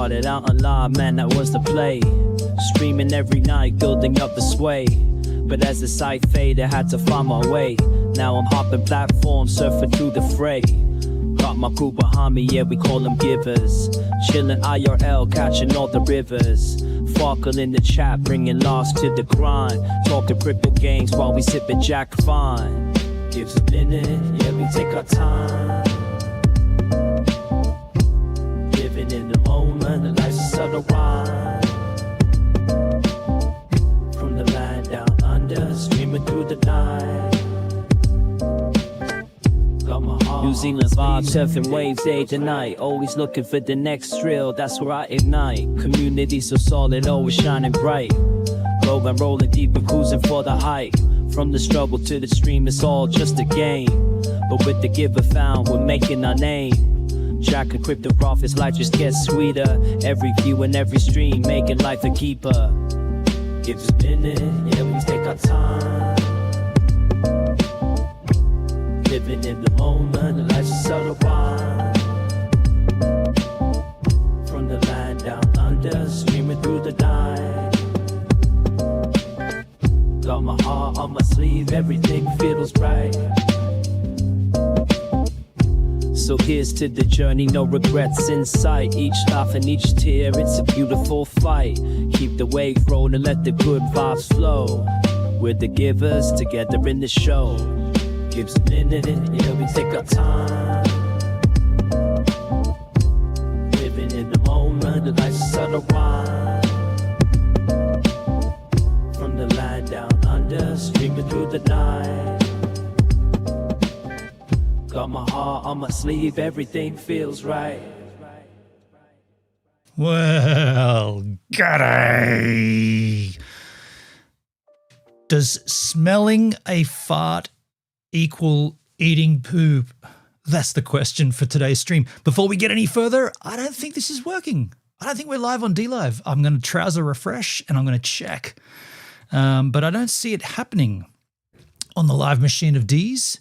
Started out alive, man, that was the play. Streaming every night, building up the sway. But as the sight faded, I had to find my way. Now I'm hopping platforms, surfing through the fray. Got my crew behind me, yeah, we call them givers. Chillin' IRL, catching all the rivers. Farkle in the chat, bringing lost to the grind. Talking crypto games while we sippin' Jack Fine. Gives a minute, yeah, we take our time. Living in the moment, the life's a subtle rhyme. From the land down under, streaming through the night. New Zealand vibes, surfing waves day to night. Always looking for the next thrill, that's where I ignite. Community so solid, always shining bright. Rolling, rolling deep, we're cruising for the height. From the struggle to the stream, it's all just a game. But with the giver found, we're making our name. Jack and crypto profits, life just gets sweeter. Every view and every stream, making life a keeper. Give us a minute, yeah, we take our time. Living in the moment, the life's a subtle rhyme. From the land down under, streaming through the night. Got my heart on my sleeve, everything feels right. So here's to the journey, no regrets in sight. Each laugh and each tear, it's a beautiful fight. Keep the wave rolling, let the good vibes flow. We're the givers, together in the show. Gives a minute, yeah, we take our time. Living in the moment, the life's a subtle rhyme. From the land down under, streaming through the night. Got my heart on my sleeve, everything feels right. Well, g'day. Does smelling a fart equal eating poop? That's the question for today's stream. Before we get any further, I don't think this is working. I don't think we're live on DLive. I'm going to trouser refresh and I'm going to check. But I don't see it happening on the live machine of D's.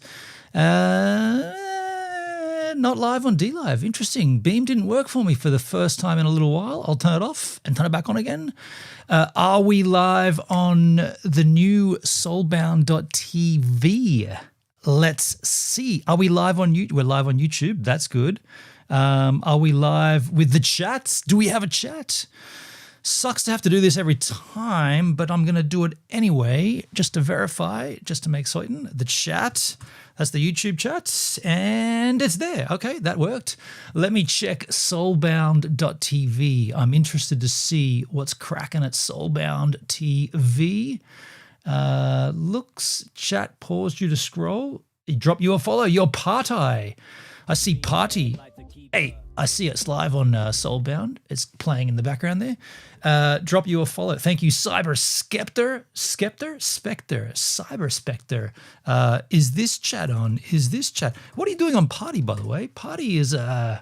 Not live on DLive. Interesting. Beam didn't work for me for the first time in a little while. I'll turn it off and turn it back on again. Are we live on the new soulbound.tv? Let's see. Are we live on YouTube? We're live on YouTube. That's good. Are we live with the chats? Do we have a chat? Sucks to have to do this every time, but I'm going to do it anyway, just to verify, just to make certain. The chat, that's the YouTube chat, and it's there. Okay, that worked. Let me check soulbound.tv. I'm interested to see what's cracking at Soulbound TV. Looks, chat paused you to scroll. He dropped you a follow. Your party. I see party. Hey, I see it's live on Soulbound. It's playing in the background there. Drop you a follow. Thank you, Cyber Spectre. Cyber Spectre. Is this chat on? Is this chat? What are you doing on party, by the way? Party is the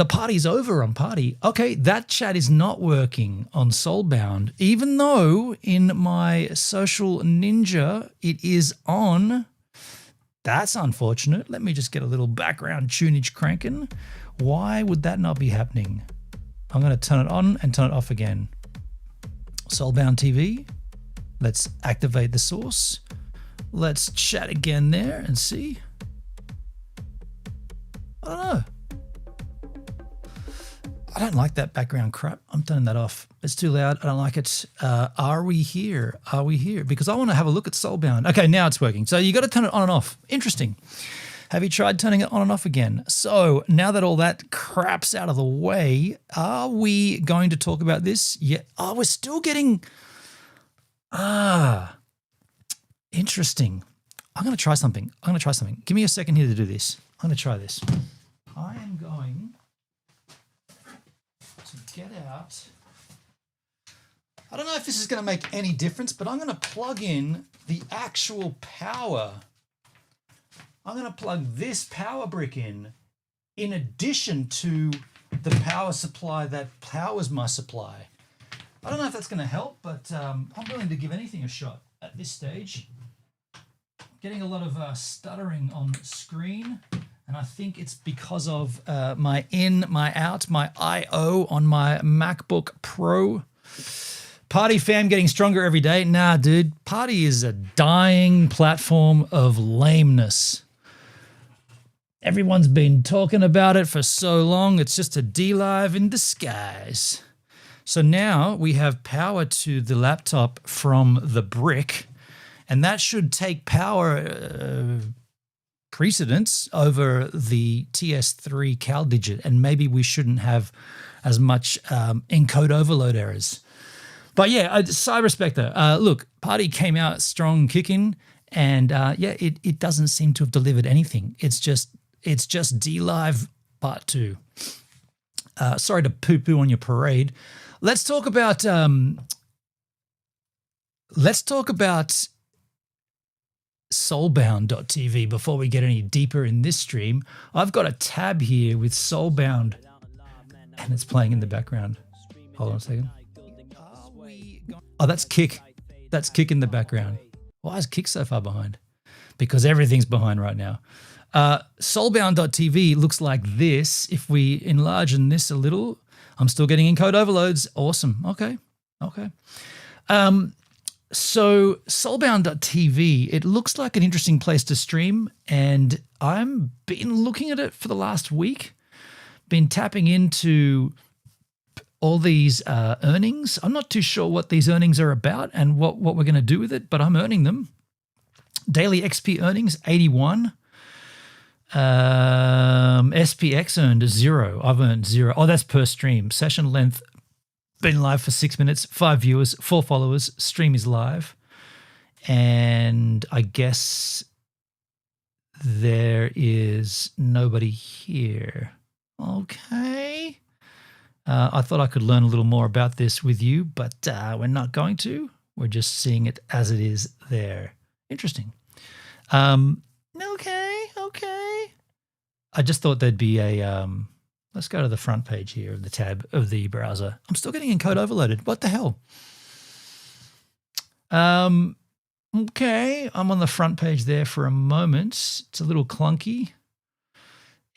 party's over on party. Okay, that chat is not working on Soulbound, even though in my social ninja it is on. That's unfortunate. Let me just get a little background tunage cranking. Why would that not be happening? I'm going to turn it on and turn it off again. Soulbound TV. Let's activate the source. Let's chat again there and see. I don't know. I don't like that background crap. I'm turning that off. It's too loud. I don't like it. Are we here? Are we here? Because I want to have a look at Soulbound. Okay, now it's working. So you got to turn it on and off. Interesting. Have you tried turning it on and off again? So now that all that crap's out of the way, are we going to talk about this? Yeah. Oh, we're still getting... interesting. I'm going to try something. Give me a second here to do this. I'm going to try this. I am going to get out... I don't know if this is going to make any difference, but I'm going to plug in the actual power. I'm going to plug this power brick in addition to the power supply that powers my supply. I don't know if that's going to help, but I'm willing to give anything a shot at this stage. Getting a lot of stuttering on screen. And I think it's because of my in, my out, my I/O on my MacBook Pro. Party fam getting stronger every day. Nah, dude. Party is a dying platform of lameness. Everyone's been talking about it for so long. It's just a DLive in disguise. So now we have power to the laptop from the brick, and that should take power precedence over the TS3 CalDigit, and maybe we shouldn't have as much encode overload errors. But yeah, Cyberspectre, look, Party came out strong kicking, and it doesn't seem to have delivered anything. It's just DLive Part 2. Sorry to poo-poo on your parade. Let's talk about Soulbound.tv before we get any deeper in this stream. I've got a tab here with Soulbound, and it's playing in the background. Hold on a second. Oh, that's Kick. That's Kick in the background. Why is Kick so far behind? Because everything's behind right now. Soulbound.tv looks like this. If we enlarge this a little, I'm still getting encode overloads. Awesome. Okay. So Soulbound.tv, it looks like an interesting place to stream, and I'm been looking at it for the last week, been tapping into all these earnings. I'm not too sure what these earnings are about and what we're going to do with it, but I'm earning them. Daily XP earnings, 81. SPX earned 0. I've earned 0. Oh, that's per stream. Session length, been live for 6 minutes, 5 viewers, 4 followers. Stream is live. And I guess there is nobody here. Okay. I thought I could learn a little more about this with you, but we're not going to. We're just seeing it as it is there. Interesting. Okay. I just thought there'd be a let's go to the front page here of the tab of the browser. I'm still getting encode overloaded. What the hell? Okay, I'm on the front page there for a moment. It's a little clunky.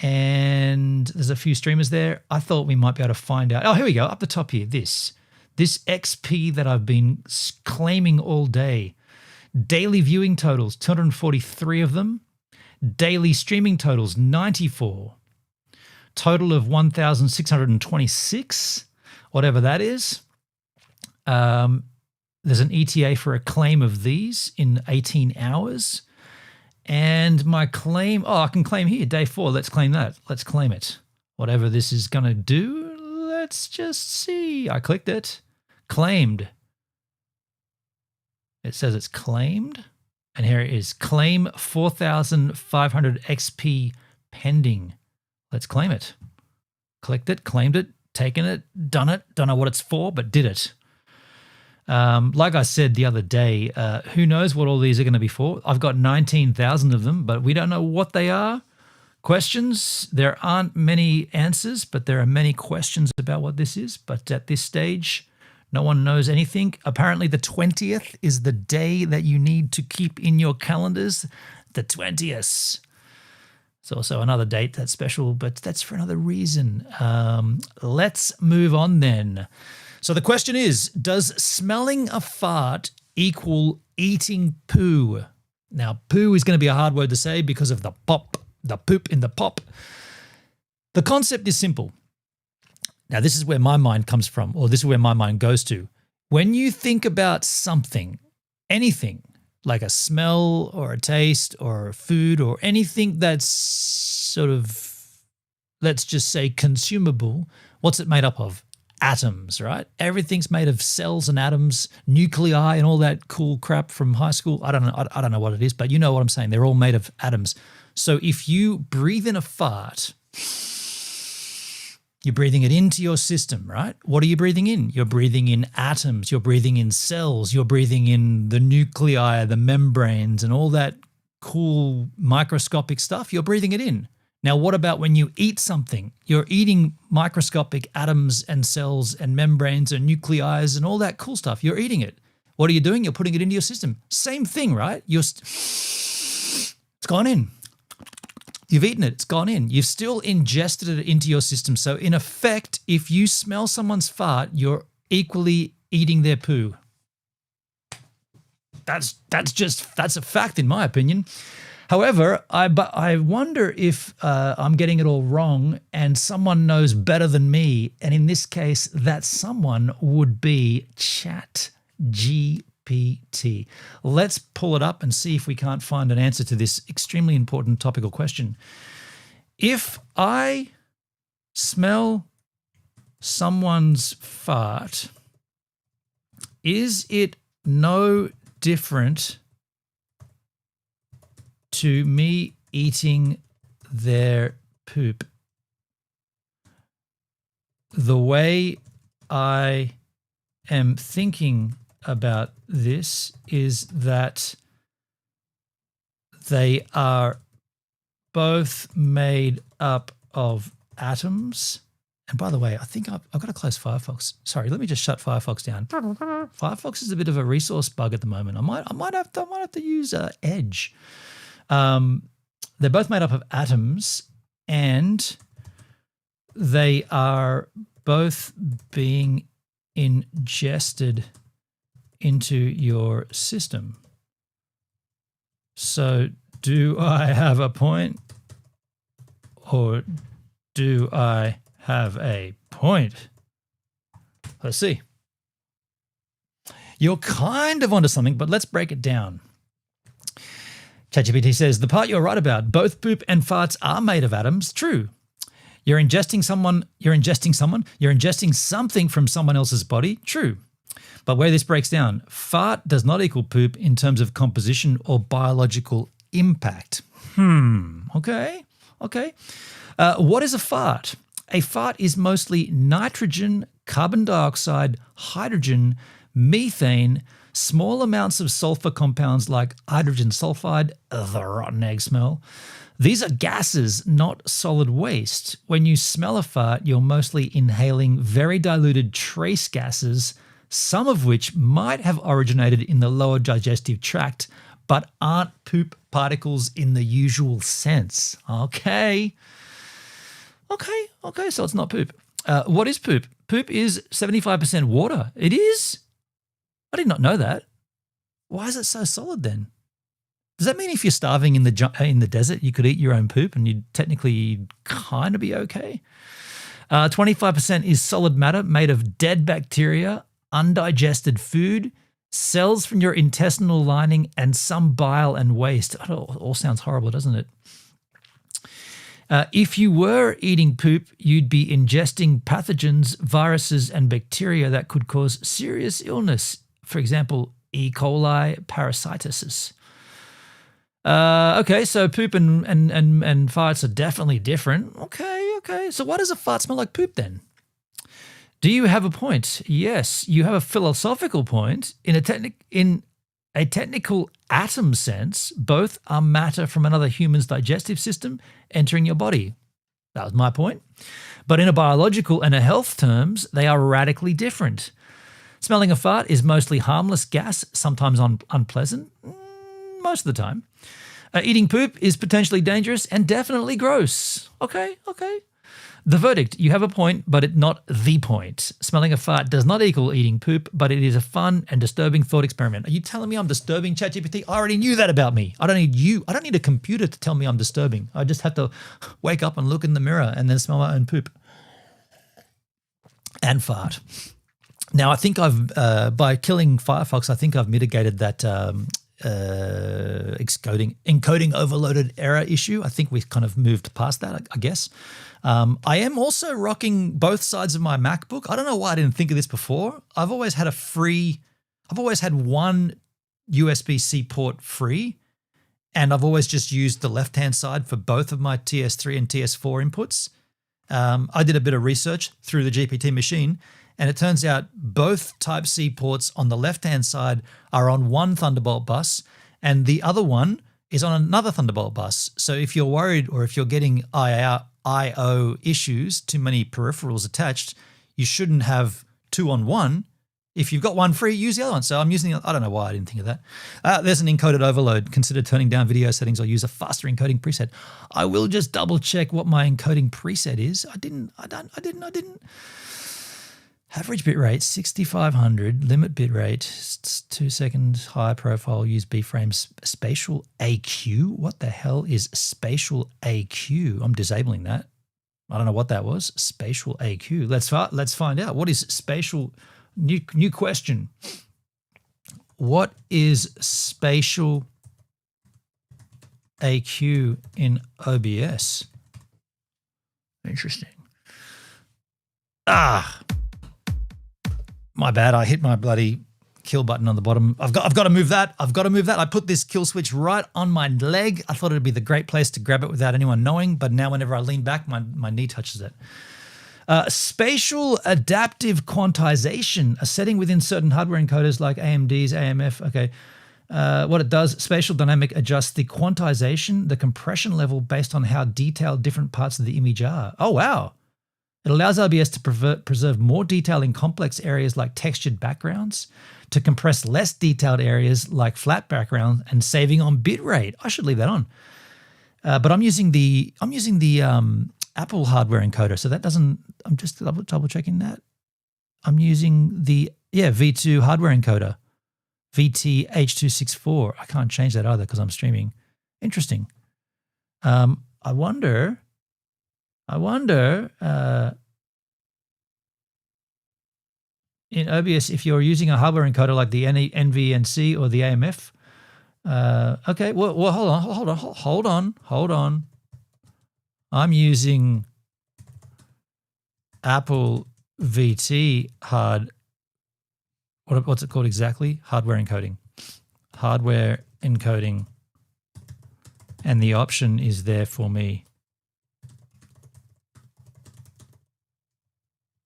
And there's a few streamers there. I thought we might be able to find out. Oh, here we go, up the top here. This XP that I've been claiming all day. Daily viewing totals, 243 of them. Daily streaming totals, 94. Total of 1,626, whatever that is. There's an ETA for a claim of these in 18 hours. And my claim, I can claim here, day 4. Let's claim that. Let's claim it. Whatever this is going to do, let's just see. I clicked it. Claimed. It says it's claimed. And here it is. Claim 4,500 XP pending. Let's claim it. Clicked it, claimed it, taken it, done it. Don't know what it's for, but did it. Like I said the other day, who knows what all these are going to be for? I've got 19,000 of them, but we don't know what they are. Questions, there aren't many answers, but there are many questions about what this is. But at this stage, no one knows anything. Apparently the 20th is the day that you need to keep in your calendars. The 20th. It's also another date that's special, but that's for another reason. Let's move on then. So the question is, does smelling a fart equal eating poo? Now, poo is going to be a hard word to say because of the pop, the poop in the pop. The concept is simple. Now, this is where my mind comes from, or this is where my mind goes to. When you think about something, anything, like a smell or a taste or a food or anything that's sort of, let's just say, consumable, what's it made up of? Atoms, right? Everything's made of cells and atoms, nuclei and all that cool crap from high school. I don't know what it is, but you know what I'm saying. They're all made of atoms. So if you breathe in a fart, you're breathing it into your system, right? What are you breathing in? You're breathing in atoms. You're breathing in cells. You're breathing in the nuclei, the membranes, and all that cool microscopic stuff. You're breathing it in. Now, what about when you eat something? You're eating microscopic atoms and cells and membranes and nuclei and all that cool stuff. You're eating it. What are you doing? You're putting it into your system. Same thing, right? It's gone in. You've eaten it. It's gone in. You've still ingested it into your system. So in effect, if you smell someone's fart, you're equally eating their poo. That's a fact in my opinion. However, I wonder if I'm getting it all wrong and someone knows better than me. And in this case, that someone would be ChatGPT. Let's pull it up and see if we can't find an answer to this extremely important topical question. If I smell someone's fart, is it no different to me eating their poop? The way I am thinking about this is that they are both made up of atoms. And by the way, I think I've got to close Firefox. Sorry, let me just shut Firefox down. Firefox is a bit of a resource bug at the moment. I might have to use Edge. They're both made up of atoms, and they are both being ingested into your system. So do I have a point, or do I have a point? Let's see. You're kind of onto something, but let's break it down. ChatGPT says, the part you're right about, both poop and farts are made of atoms. True. You're ingesting something from someone else's body. True. But where this breaks down, fart does not equal poop in terms of composition or biological impact. Okay. What is a fart? A fart is mostly nitrogen, carbon dioxide, hydrogen, methane, small amounts of sulfur compounds like hydrogen sulfide, the rotten egg smell. These are gases, not solid waste. When you smell a fart, you're mostly inhaling very diluted trace gases, some of which might have originated in the lower digestive tract, but aren't poop particles in the usual sense. Okay, so it's not poop. What is poop? Poop is 75% water. It is? I did not know that. Why is it so solid then? Does that mean if you're starving in the desert, you could eat your own poop and you'd technically kind of be okay? 25% is solid matter made of dead bacteria, undigested food, cells from your intestinal lining, and some bile and waste. It all sounds horrible, doesn't it? If you were eating poop, you'd be ingesting pathogens, viruses, and bacteria that could cause serious illness. For example, E. coli parasitosis. Okay, so poop and farts are definitely different. Okay. So why does a fart smell like poop then? Do you have a point? Yes, you have a philosophical point. In a technical atom sense, both are matter from another human's digestive system entering your body. That was my point. But in a biological and a health terms, they are radically different. Smelling a fart is mostly harmless gas, sometimes unpleasant, most of the time. Eating poop is potentially dangerous and definitely gross. Okay. The verdict, you have a point, but not the point. Smelling a fart does not equal eating poop, but it is a fun and disturbing thought experiment. Are you telling me I'm disturbing, ChatGPT? I already knew that about me. I don't need you. I don't need a computer to tell me I'm disturbing. I just have to wake up and look in the mirror and then smell my own poop and fart. Now, I think by killing Firefox, I think I've mitigated that encoding overloaded error issue. I think we've kind of moved past that, I guess. I am also rocking both sides of my MacBook. I don't know why I didn't think of this before. I've always had one USB-C port free, and I've always just used the left-hand side for both of my TS3 and TS4 inputs. I did a bit of research through the GPT machine, and it turns out both Type-C ports on the left-hand side are on one Thunderbolt bus, and the other one is on another Thunderbolt bus. So if you're worried or if you're getting I/O issues, too many peripherals attached, you shouldn't have two on one. If you've got one free, use the other one. So I'm using, I don't know why I didn't think of that. There's an encoded overload. Consider turning down video settings or use a faster encoding preset. I will just double check what my encoding preset is. I didn't. Average bitrate, 6500, limit bitrate, 2 seconds, high profile, use B-frames, spatial AQ. What the hell is spatial AQ? I'm disabling that. I don't know what that was. Spatial AQ. Let's find out. What is spatial? New question. What is spatial AQ in OBS? Interesting. My bad. I hit my bloody kill button on the bottom. I've got to move that. I put this kill switch right on my leg. I thought it'd be the great place to grab it without anyone knowing, but now whenever I lean back, my knee touches it. Spatial adaptive quantization, a setting within certain hardware encoders like AMD's, AMF. Okay. What it does, spatial dynamic adjusts the quantization, the compression level based on how detailed different parts of the image are. Oh, wow. It allows OBS to preserve more detail in complex areas like textured backgrounds, to compress less detailed areas like flat backgrounds, and saving on bitrate. I should leave that on. But I'm using the Apple hardware encoder, so that doesn't. I'm just double checking that. I'm using the V2 hardware encoder, VT-H264. I can't change that either because I'm streaming. Interesting. I wonder. In OBS, if you're using a hardware encoder like the NVNC or the AMF. Okay. Well, hold on. I'm using Apple VT what's it called exactly? Hardware encoding. Hardware encoding. And the option is there for me.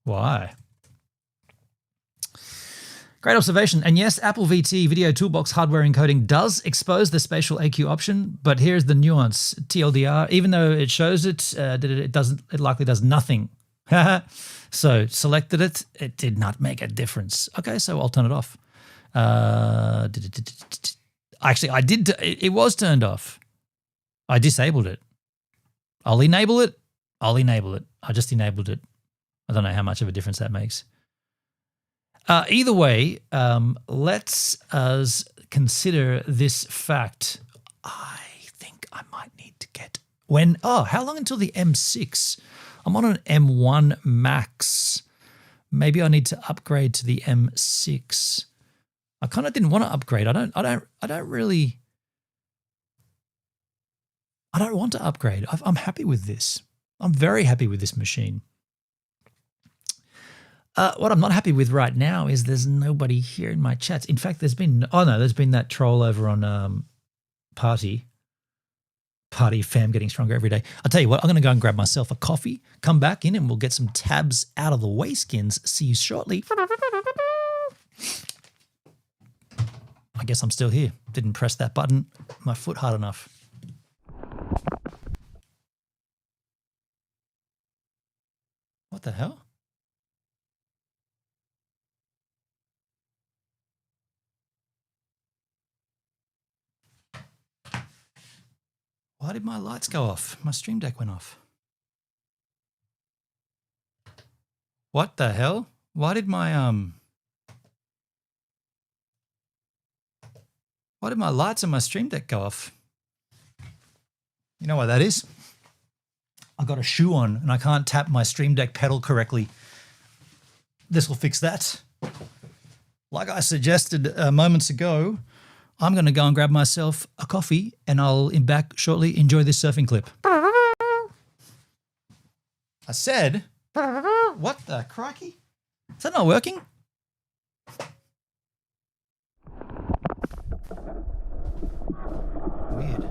Why? Great observation. And yes, Apple VT Video Toolbox hardware encoding does expose the spatial AQ option, but here's the nuance. TLDR, even though it shows it, it likely does nothing. So selected it, it did not make a difference. Okay, so I'll turn it off. Actually, it was turned off. I disabled it. I'll enable it. I just enabled it. I don't know how much of a difference that makes. Either way, let's us consider this fact. I think I might need to get how long until the M6? I'm on an M1 Max. Maybe I need to upgrade to the M6. I kind of didn't want to upgrade. I don't want to upgrade. I'm happy with this. I'm very happy with this machine. What I'm not happy with right now is there's nobody here in my chats. In fact, there's been that troll over on Party fam getting stronger every day. I'll tell you what, I'm going to go and grab myself a coffee, come back in, and we'll get some tabs out of the way skins. See you shortly. I guess I'm still here. Didn't press that button, my foot hard enough. What the hell? Why did my lights go off? My Stream Deck went off. What the hell? Why did my lights on my Stream Deck go off? You know what that is? I got a shoe on and I can't tap my Stream Deck pedal correctly. This will fix that. Like I suggested moments ago, I'm going to go and grab myself a coffee and I'll be back shortly. Enjoy this surfing clip. I said, what the crikey? Is that not working? Weird.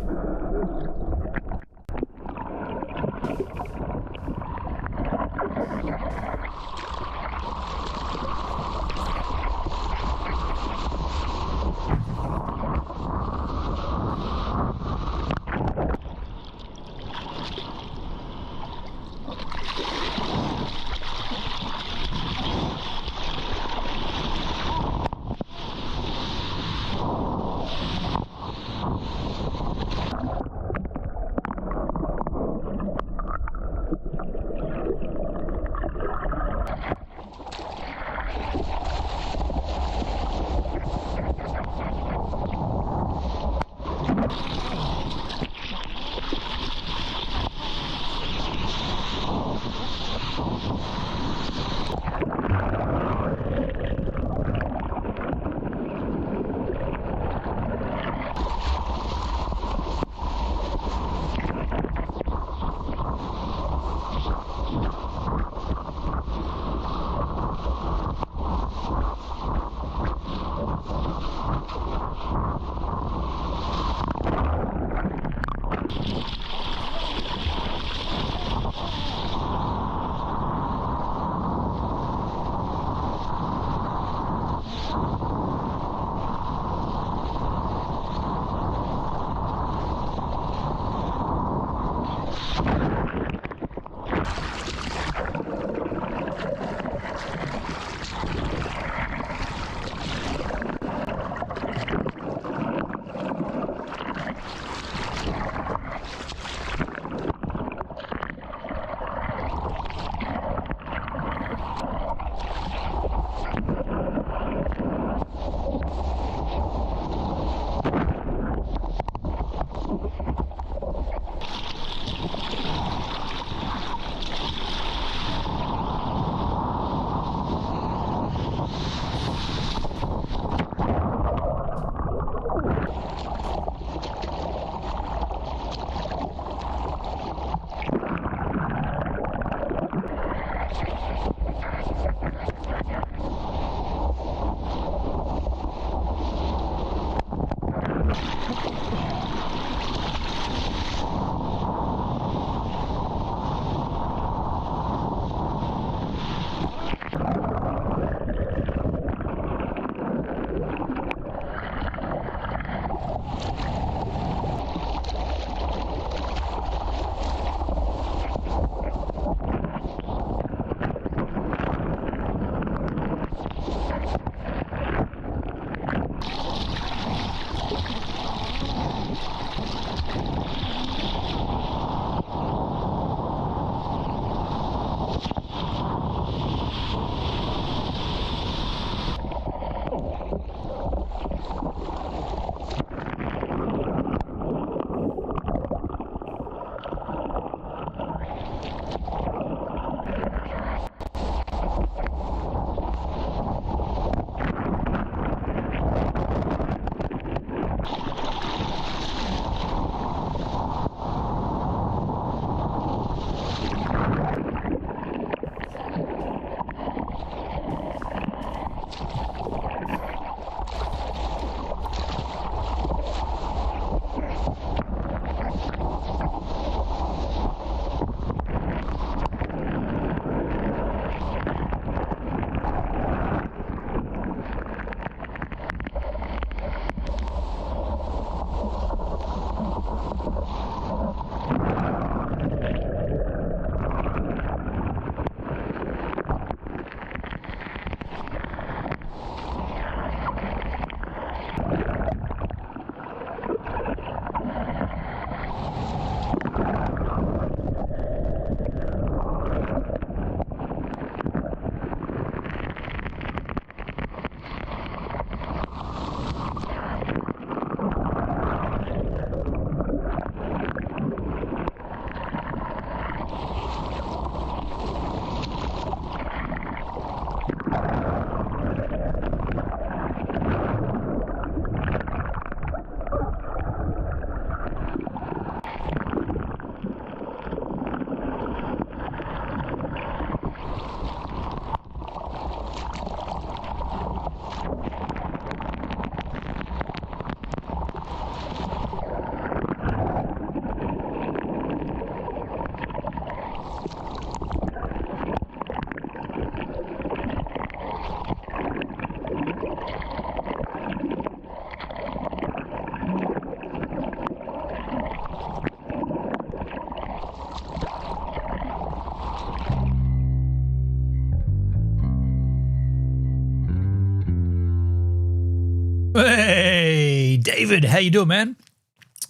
Hey, David, how you doing, man?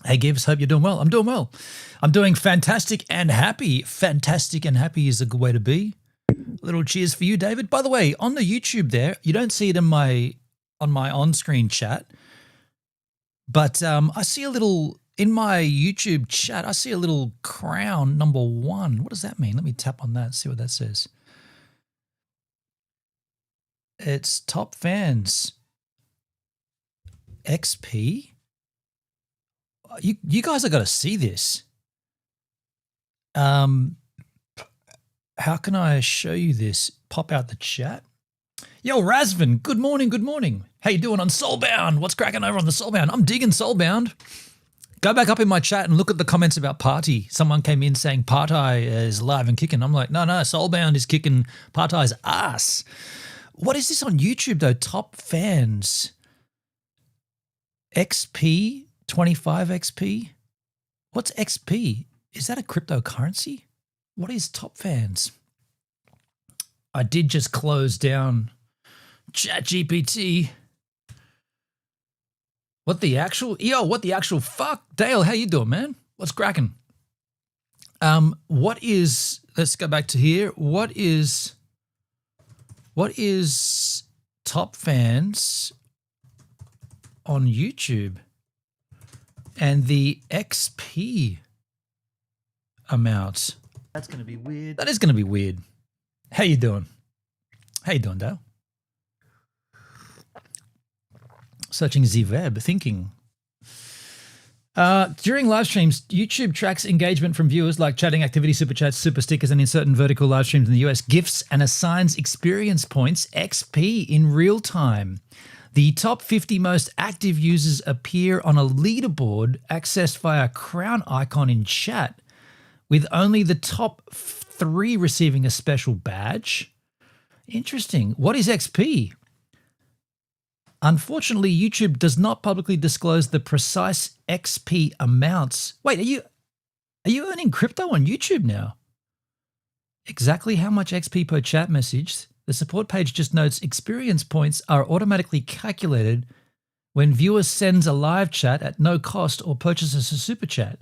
Hey, Gibbs, hope you're doing well. I'm doing well. I'm doing fantastic and happy. Fantastic and happy is a good way to be. A little cheers for you, David. By the way, on the YouTube there, you don't see it in my on-screen chat. But I see a little, in my YouTube chat, I see a little crown number 1. What does that mean? Let me tap on that, see what that says. It's top fans. XP? You guys have got to see this. How can I show you this? Pop out the chat. Yo, Razvan, good morning, good morning. How you doing on Soulbound? What's cracking over on the Soulbound? I'm digging Soulbound. Go back up in my chat and look at the comments about Party. Someone came in saying Party is live and kicking. I'm like, no, Soulbound is kicking Party's ass. What is this on YouTube though? Top fans. XP, 25 XP. What's XP? Is that a cryptocurrency? What is top fans? I did just close down ChatGPT. What the actual fuck? Dale, how you doing, man? What's cracking? Let's go back to here. What is top fans on YouTube and the XP amount? That's going to be weird. That is going to be weird. How you doing? How you doing, Dale? Searching the web, thinking. During live streams, YouTube tracks engagement from viewers like chatting activity, super chats, super stickers, and in certain vertical live streams in the US, gifts, and assigns experience points, XP, in real time. The top 50 most active users appear on a leaderboard accessed via a crown icon in chat, with only the top 3 receiving a special badge. Interesting. What is XP? Unfortunately, YouTube does not publicly disclose the precise XP amounts. Wait, are you earning crypto on YouTube now? Exactly how much XP per chat message? The support page just notes experience points are automatically calculated when viewer sends a live chat at no cost or purchases a super chat.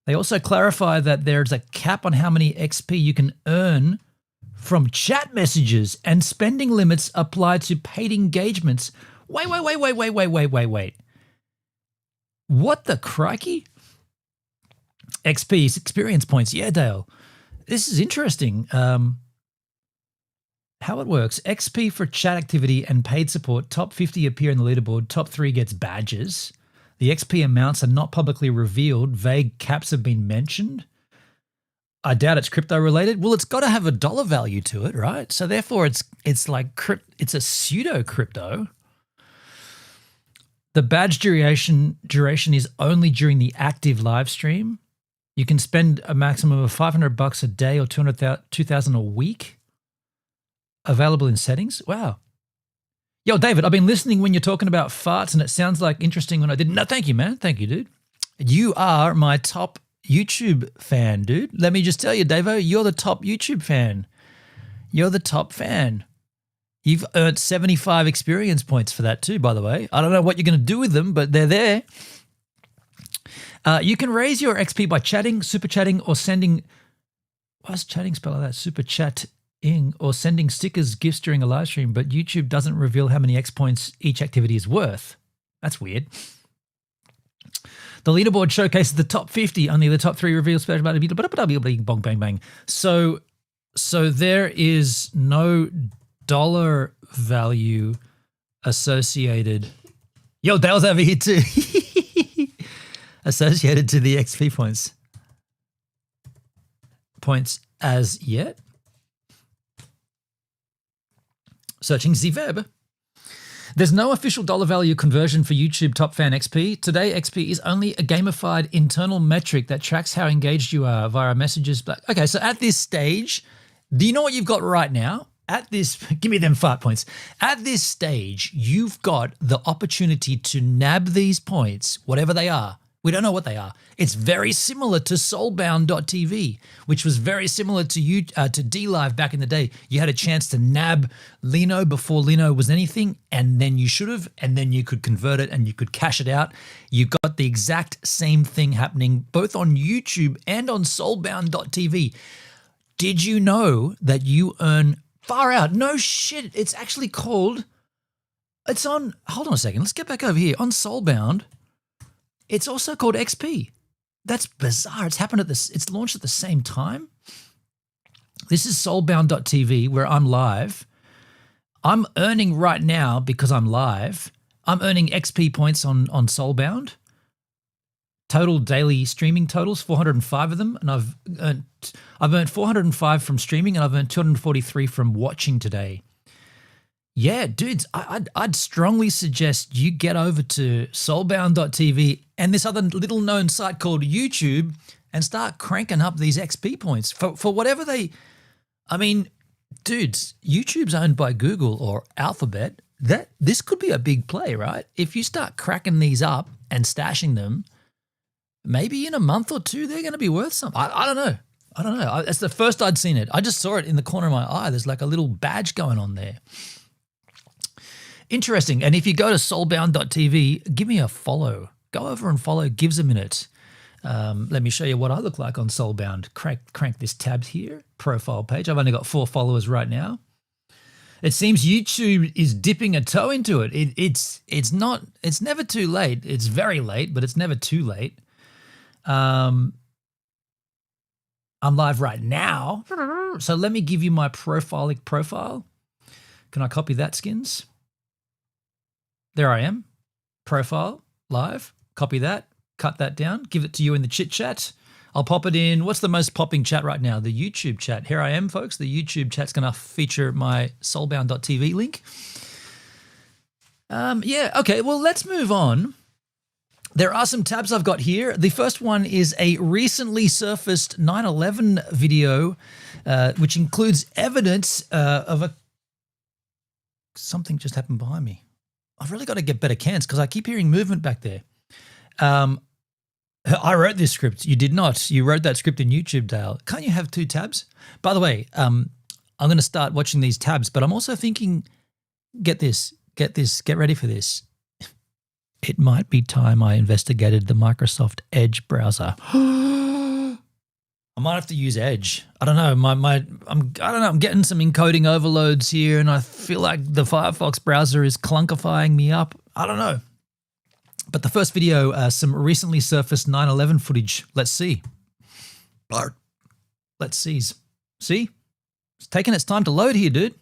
They also clarify that there's a cap on how many XP you can earn from chat messages, and spending limits apply to paid engagements. Wait. What the crikey? XP is experience points. Yeah, Dale. This is interesting. How it works. XP for chat activity and paid support. Top 50 appear in the leaderboard. Top 3 gets badges. The XP amounts are not publicly revealed. Vague caps have been mentioned. I doubt it's crypto related. Well, it's got to have a dollar value to it, right? So therefore, it's a pseudo crypto. The badge duration is only during the active live stream. You can spend a maximum of $500 a day or $2,000 a week. Available in settings. Wow. Yo, David, I've been listening when you're talking about farts, and it sounds like interesting when I didn't. No, thank you, man. Thank you, dude. You are my top YouTube fan, dude. Let me just tell you, Davo, you're the top YouTube fan. You're the top fan. You've earned 75 experience points for that too, by the way. I don't know what you're going to do with them, but they're there. You can raise your XP by chatting, super chatting, or sending. What's chatting spell like that? Super chatting or sending stickers, gifts during a live stream, but YouTube doesn't reveal how many X points each activity is worth. That's weird. The leaderboard showcases the top 50. Only the top 3 reveal special. Bong, bang, bang. So there is no dollar value associated. Yo, Dale's over here too. Associated to the XP points as yet. Searching the web. There's no official dollar value conversion for YouTube Top Fan XP. Today, XP is only a gamified internal metric that tracks how engaged you are via messages. Okay, so at this stage, do you know what you've got right now? Give me them fart points. At this stage, you've got the opportunity to nab these points, whatever they are. We don't know what they are. It's very similar to Soulbound.tv, which was very similar to DLive back in the day. You had a chance to nab Lino before Lino was anything, and then you should have, and then you could convert it and you could cash it out. You got the exact same thing happening both on YouTube and on Soulbound.tv. Did you know that you earn far out? No shit. It's actually called, hold on a second. Let's get back over here on Soulbound. It's also called XP. That's bizarre. It's happened it's launched at the same time. This is soulbound.tv where I'm live. I'm earning right now because I'm live. I'm earning XP points on Soulbound. Total daily streaming totals, 405 of them, and I've earned 405 from streaming, and I've earned 243 from watching today. Yeah, dudes, I'd strongly suggest you get over to soulbound.tv and this other little known site called YouTube and start cranking up these XP points for whatever they. I mean, dudes, YouTube's owned by Google or Alphabet. This could be a big play, right? If you start cracking these up and stashing them, maybe in a month or two they're going to be worth something. I don't know. I don't know. It's the first I'd seen it. I just saw it in the corner of my eye. There's like a little badge going on there. Interesting. And if you go to soulbound.tv, give me a follow. Go over and follow. Gives a minute. Let me show you what I look like on Soulbound. Crank this tab here. Profile page. I've only got 4 followers right now. It seems YouTube is dipping a toe into it. It's never too late. It's very late, but it's never too late. I'm live right now. So let me give you my profile. Can I copy that, Skins? There I am. Profile, live. Copy that. Cut that down. Give it to you in the chit chat. I'll pop it in. What's the most popping chat right now? The YouTube chat. Here I am, folks. The YouTube chat's going to feature my soulbound.tv link. Yeah, okay. Well, let's move on. There are some tabs I've got here. The first one is a recently surfaced 9/11 video, which includes evidence of something just happened behind me. I've really got to get better cans because I keep hearing movement back there. I wrote this script. You did not. You wrote that script in YouTube, Dale. Can't you have 2 tabs? By the way, I'm going to start watching these tabs, but I'm also thinking, get ready for this. It might be time I investigated the Microsoft Edge browser. I might have to use Edge. I don't know. I'm getting some encoding overloads here, and I feel like the Firefox browser is clunkifying me up. I don't know. But the first video, some recently surfaced 9/11 footage. Let's see. Let's see. See? It's taking its time to load here, dude.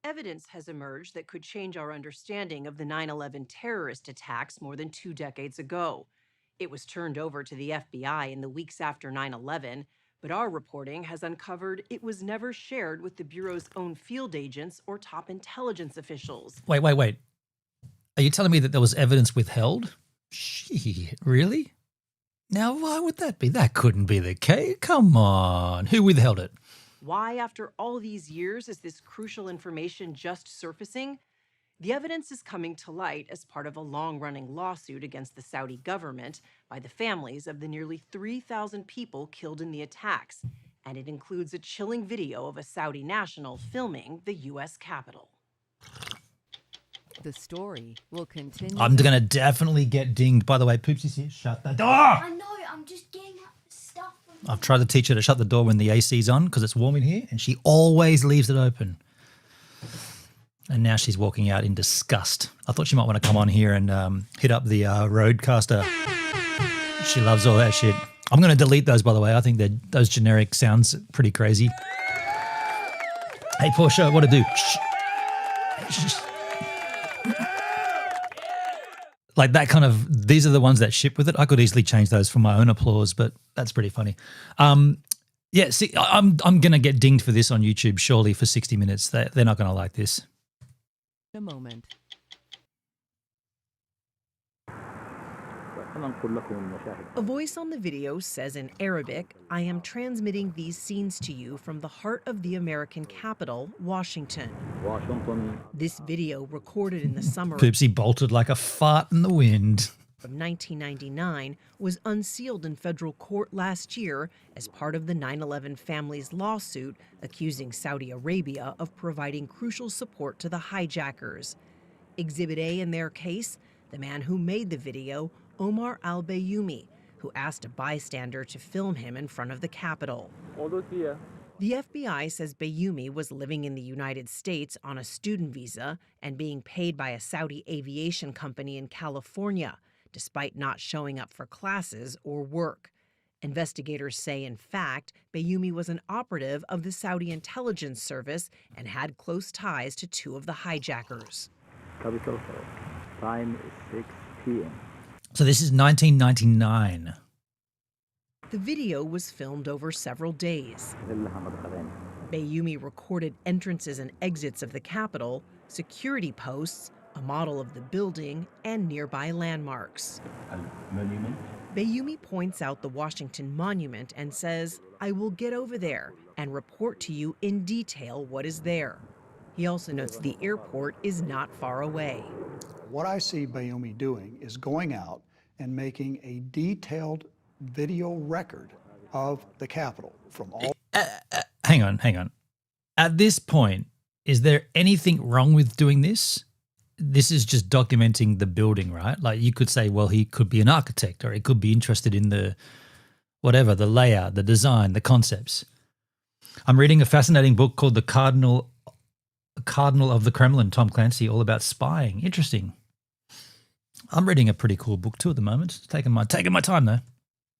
Evidence has emerged that could change our understanding of the 9/11 terrorist attacks more than 2 decades ago. It was turned over to the FBI in the weeks after 9/11, but our reporting has uncovered it was never shared with the Bureau's own field agents or top intelligence officials. Wait. Are you telling me that there was evidence withheld? Shit, really? Now, why would that be? That couldn't be the case. Come on. Who withheld it? Why, after all these years, is this crucial information just surfacing? The evidence is coming to light as part of a long-running lawsuit against the Saudi government by the families of the nearly 3,000 people killed in the attacks, and it includes a chilling video of a Saudi national filming the U.S. Capitol. The story will continue. I'm going to definitely get dinged. By the way, Poopsy's here. Shut that door. I know, I'm just getting up the stuff. I've tried to teach her to shut the door when the AC's on because it's warm in here, and she always leaves it open. And now she's walking out in disgust. I thought she might want to come on here and hit up the Rodecaster. She loves all that shit. I'm going to delete those, by the way. I think that those generic sounds pretty crazy. Hey, Porsche, what to do? Shh. Like that kind of, these are the ones that ship with it. I could easily change those for my own applause, but that's pretty funny. Yeah, see, I'm going to get dinged for this on YouTube, surely, for 60 minutes. They're not going to like this. A moment. A voice on the video says in Arabic, "I am transmitting these scenes to you from the heart of the American capital, Washington." This video, recorded in the summer Poopsie bolted like a fart in the wind. of 1999, was unsealed in federal court last year as part of the 9/11 family's lawsuit accusing Saudi Arabia of providing crucial support to the hijackers. Exhibit A in their case, the man who made the video, Omar al-Bayoumi, who asked a bystander to film him in front of the Capitol. The FBI says Bayoumi was living in the United States on a student visa and being paid by a Saudi aviation company in California, despite not showing up for classes or work. Investigators say, in fact, Bayoumi was an operative of the Saudi intelligence service and had close ties to two of the hijackers. Capital Hill. Time is 6 p.m. So this is 1999. The video was filmed over several days. Bayoumi recorded entrances and exits of the Capitol, security posts, a model of the building, and nearby landmarks. Bayoumi points out the Washington Monument and says, "I will get over there and report to you in detail what is there." He also notes the airport is not far away. What I see Bayoumi doing is going out and making a detailed video record of the Capitol from all. Hang on. At this point, is there anything wrong with doing this? This is just documenting the building, right? Like you could say, well, he could be an architect or he could be interested in the whatever, the layout, the design, the concepts. I'm reading a fascinating book called The Cardinal of the Kremlin, Tom Clancy, all about spying. Interesting. I'm reading a pretty cool book too at the moment. Taking my time though.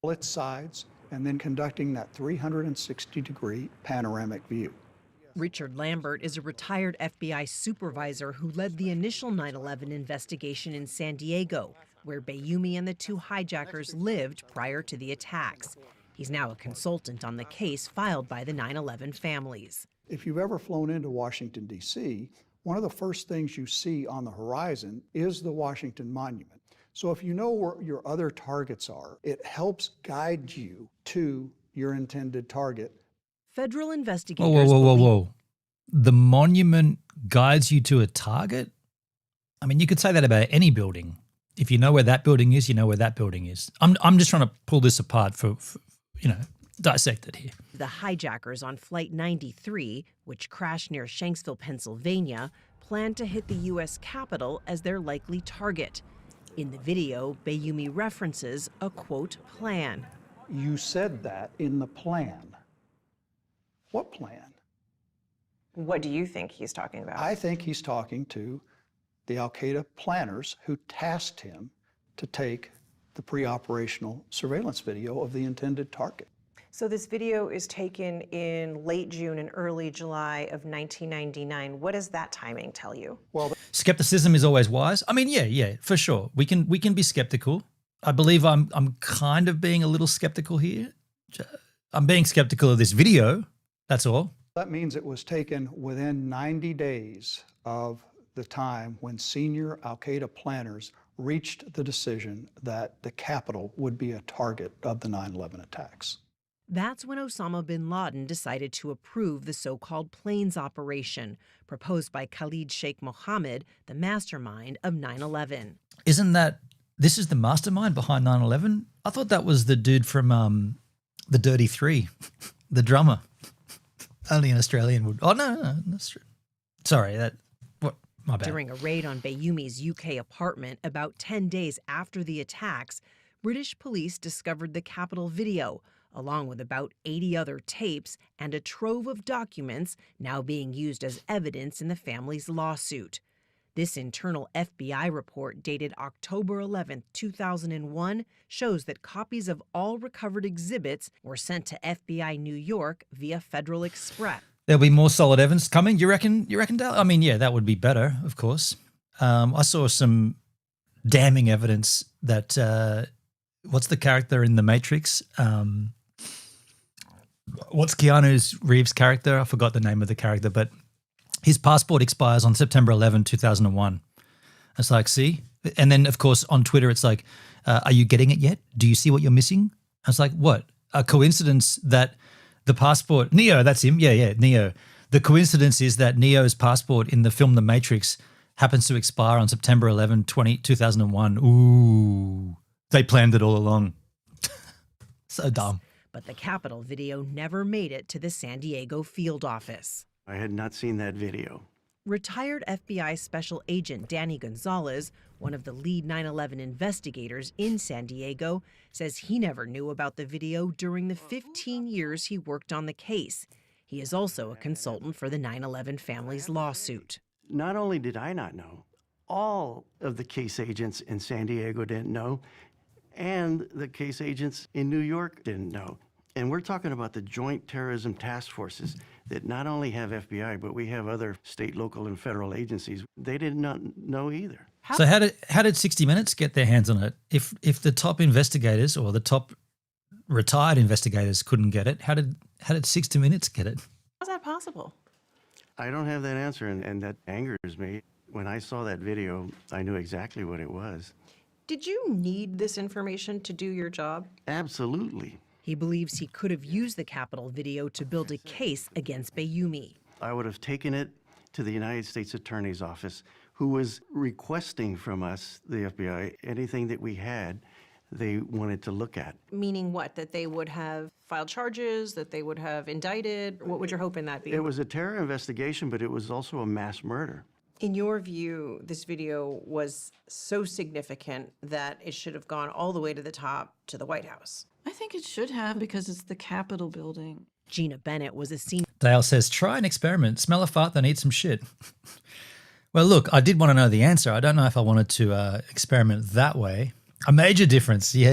Its sides, and then conducting that 360-degree panoramic view. Richard Lambert is a retired FBI supervisor who led the initial 9/11 investigation in San Diego, where Bayoumi and the two hijackers lived prior to the attacks. He's now a consultant on the case filed by the 9/11 families. If you've ever flown into Washington, D.C., one of the first things you see on the horizon is the Washington Monument. So if you know where your other targets are, it helps guide you to your intended target. Federal investigators Whoa. The monument guides you to a target? I mean, you could say that about any building. If you know where that building is, you know where that building is. I'm just trying to pull this apart for dissect it here. The hijackers on Flight 93, which crashed near Shanksville, Pennsylvania, planned to hit the U.S. Capitol as their likely target. In the video, Bayoumi references a, quote, plan. You said that in the plan. What plan? What do you think he's talking about? I think he's talking to the al-Qaeda planners who tasked him to take the pre-operational surveillance video of the intended target. So this video is taken in late June and early July of 1999. What does that timing tell you? Well, Skepticism is always wise. I mean, yeah, for sure. We can be skeptical. I believe I'm kind of being a little skeptical here. I'm being skeptical of this video. That's all. that means it was taken within 90 days of the time when senior al-Qaeda planners reached the decision that the Capitol would be a target of the 9/11 attacks. That's when Osama bin Laden decided to approve the so-called planes operation, proposed by Khalid Sheikh Mohammed, the mastermind of 9/11. Isn't that, this is the mastermind behind 9/11? I thought that was the dude from the Dirty Three, the drummer. Only an Australian would. Oh, no, that's true. Sorry, my bad. During a raid on Bayoumi's UK apartment about 10 days after the attacks, British police discovered the Capitol video, along with about 80 other tapes and a trove of documents now being used as evidence in the family's lawsuit. This internal FBI report dated October 11, 2001, shows that copies of all recovered exhibits were sent to FBI New York via Federal Express. There'll be more solid evidence coming, you reckon, Dale? I mean, yeah, that would be better, of course. I saw some damning evidence that, what's the character in The Matrix? What's Keanu Reeves' character? I forgot the name of the character, but his passport expires on September 11, 2001. It's like, see? And then, of course, on Twitter, it's like, are you getting it yet? Do you see what you're missing? I was like, what? A coincidence that the passport, Neo, that's him. Yeah, Neo. The coincidence is that Neo's passport in the film The Matrix happens to expire on September 11, 2001. Ooh, they planned it all along. So dumb. But the Capitol video never made it to the San Diego field office. I had not seen that video. Retired FBI Special Agent Danny Gonzalez, one of the lead 9/11 investigators in San Diego, says he never knew about the video during the 15 years he worked on the case. He is also a consultant for the 9/11 families lawsuit. Not only did I not know, all of the case agents in San Diego didn't know, and the case agents in New York didn't know. And we're talking about the Joint Terrorism Task Forces that not only have FBI, but we have other state, local, and federal agencies. They did not know either. So how did 60 Minutes get their hands on it? If the top investigators or the top retired investigators couldn't get it, how did 60 Minutes get it? How's that possible? I don't have that answer, and that angers me. When I saw that video, I knew exactly what it was. Did you need this information to do your job? Absolutely. He believes he could have used the Capitol video to build a case against Bayoumi. I would have taken it to the United States Attorney's Office, who was requesting from us, the FBI, anything that we had they wanted to look at. Meaning what? That they would have filed charges, that they would have indicted? What would your hope in that be? It was a terror investigation, but it was also a mass murder. In your view, this video was so significant that it should have gone all the way to the top, to the White House. I think it should have because it's the Capitol building. Gina Bennett was a senior. Dale says, try an experiment. Smell a fart, then eat some shit. Well, look, I did want to know the answer. I don't know if I wanted to experiment that way. A major difference. Yeah.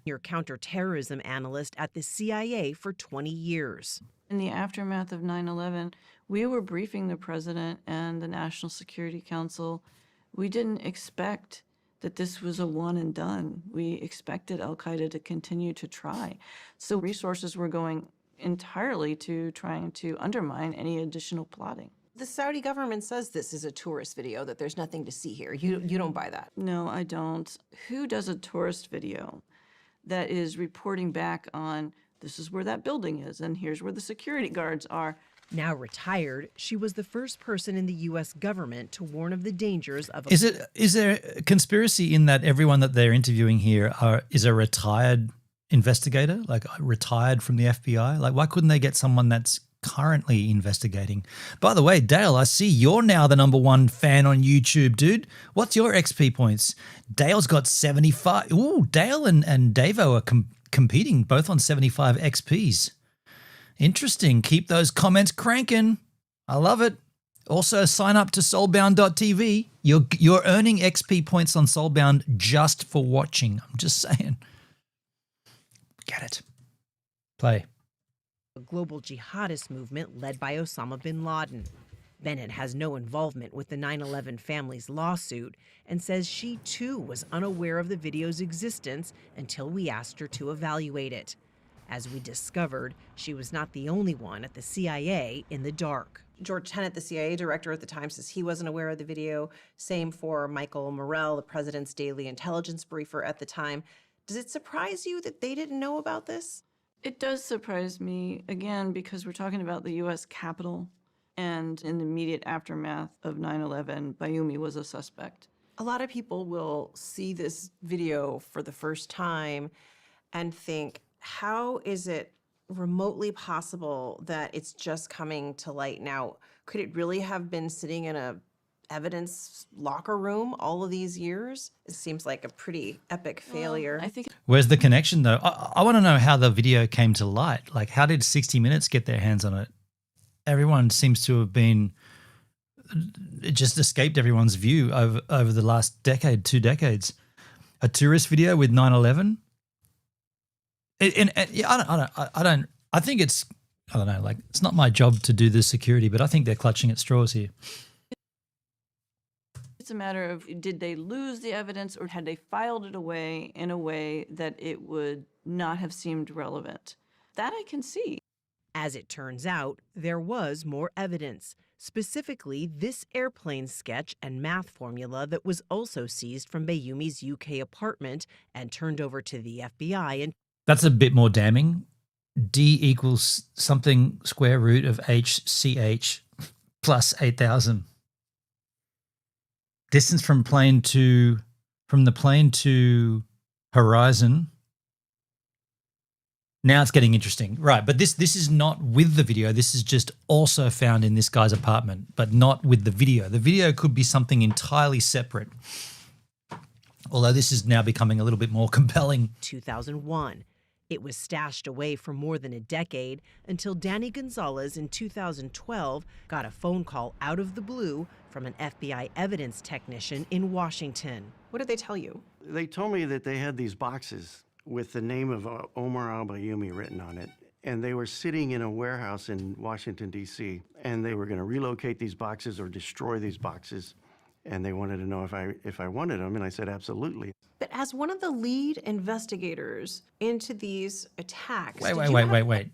Your counterterrorism analyst at the CIA for 20 years. In the aftermath of 9/11, we were briefing the president and the National Security Council. We didn't expect that this was a one and done. We expected al-Qaeda to continue to try. So resources were going entirely to trying to undermine any additional plotting. The Saudi government says this is a tourist video, that there's nothing to see here. You don't buy that. No, I don't. Who does a tourist video that is reporting back on this is where that building is and here's where the security guards are? Now retired, she was the first person in the U.S. government to warn of the dangers of. Is there a conspiracy in that everyone that they're interviewing here is a retired investigator, like retired from the FBI? Like, why couldn't they get someone that's currently investigating? By the way, Dale, I see you're now the #1 fan on YouTube, dude. What's your XP points? Dale's got 75. Ooh, Dale and Davo are competing both on 75 XPs. Interesting. Keep those comments cranking. I love it. Also, sign up to soulbound.tv. You're earning XP points on Soulbound just for watching. I'm just saying. Get it. Play. A global jihadist movement led by Osama bin Laden. Bennett has no involvement with the 9/11 families lawsuit and says she too was unaware of the video's existence until we asked her to evaluate it. As we discovered, she was not the only one at the CIA in the dark. George Tenet, the CIA director at the time, says he wasn't aware of the video. Same for Michael Morrell, the president's daily intelligence briefer at the time. Does it surprise you that they didn't know about this? It does surprise me, again, because we're talking about the U.S. Capitol, and in the immediate aftermath of 9/11, Bayoumi was a suspect. A lot of people will see this video for the first time and think, how is it remotely possible that it's just coming to light now? Could it really have been sitting in a evidence locker room all of these years? It seems like a pretty epic failure. I think Where's the connection, though? I want to know how the video came to light. Like, how did 60 Minutes get their hands on it? Everyone seems to have been, it just escaped everyone's view over the last decade, 2 decades. A tourist video with 9/11. And yeah, I think it's, I don't know, like, it's not my job to do the security, but I think they're clutching at straws here. it's a matter of, did they lose the evidence or had they filed it away in a way that it would not have seemed relevant? That I can see. As it turns out, there was more evidence, specifically this airplane sketch and math formula that was also seized from Bayoumi's UK apartment and turned over to the FBI in That's a bit more damning. D equals something square root of HCH plus 8,000. Distance from the plane to horizon. Now it's getting interesting. Right, but this is not with the video. This is just also found in this guy's apartment, but not with the video. The video could be something entirely separate. Although this is now becoming a little bit more compelling. 2001. It was stashed away for more than a decade until Danny Gonzalez in 2012 got a phone call out of the blue from an FBI evidence technician in Washington. What did they tell you? They told me that they had these boxes with the name of Omar al-Bayoumi written on it, and they were sitting in a warehouse in Washington, D.C., and they were going to relocate these boxes or destroy these boxes, and they wanted to know if I wanted them, and I said absolutely. But as one of the lead investigators into these attacks, Wait.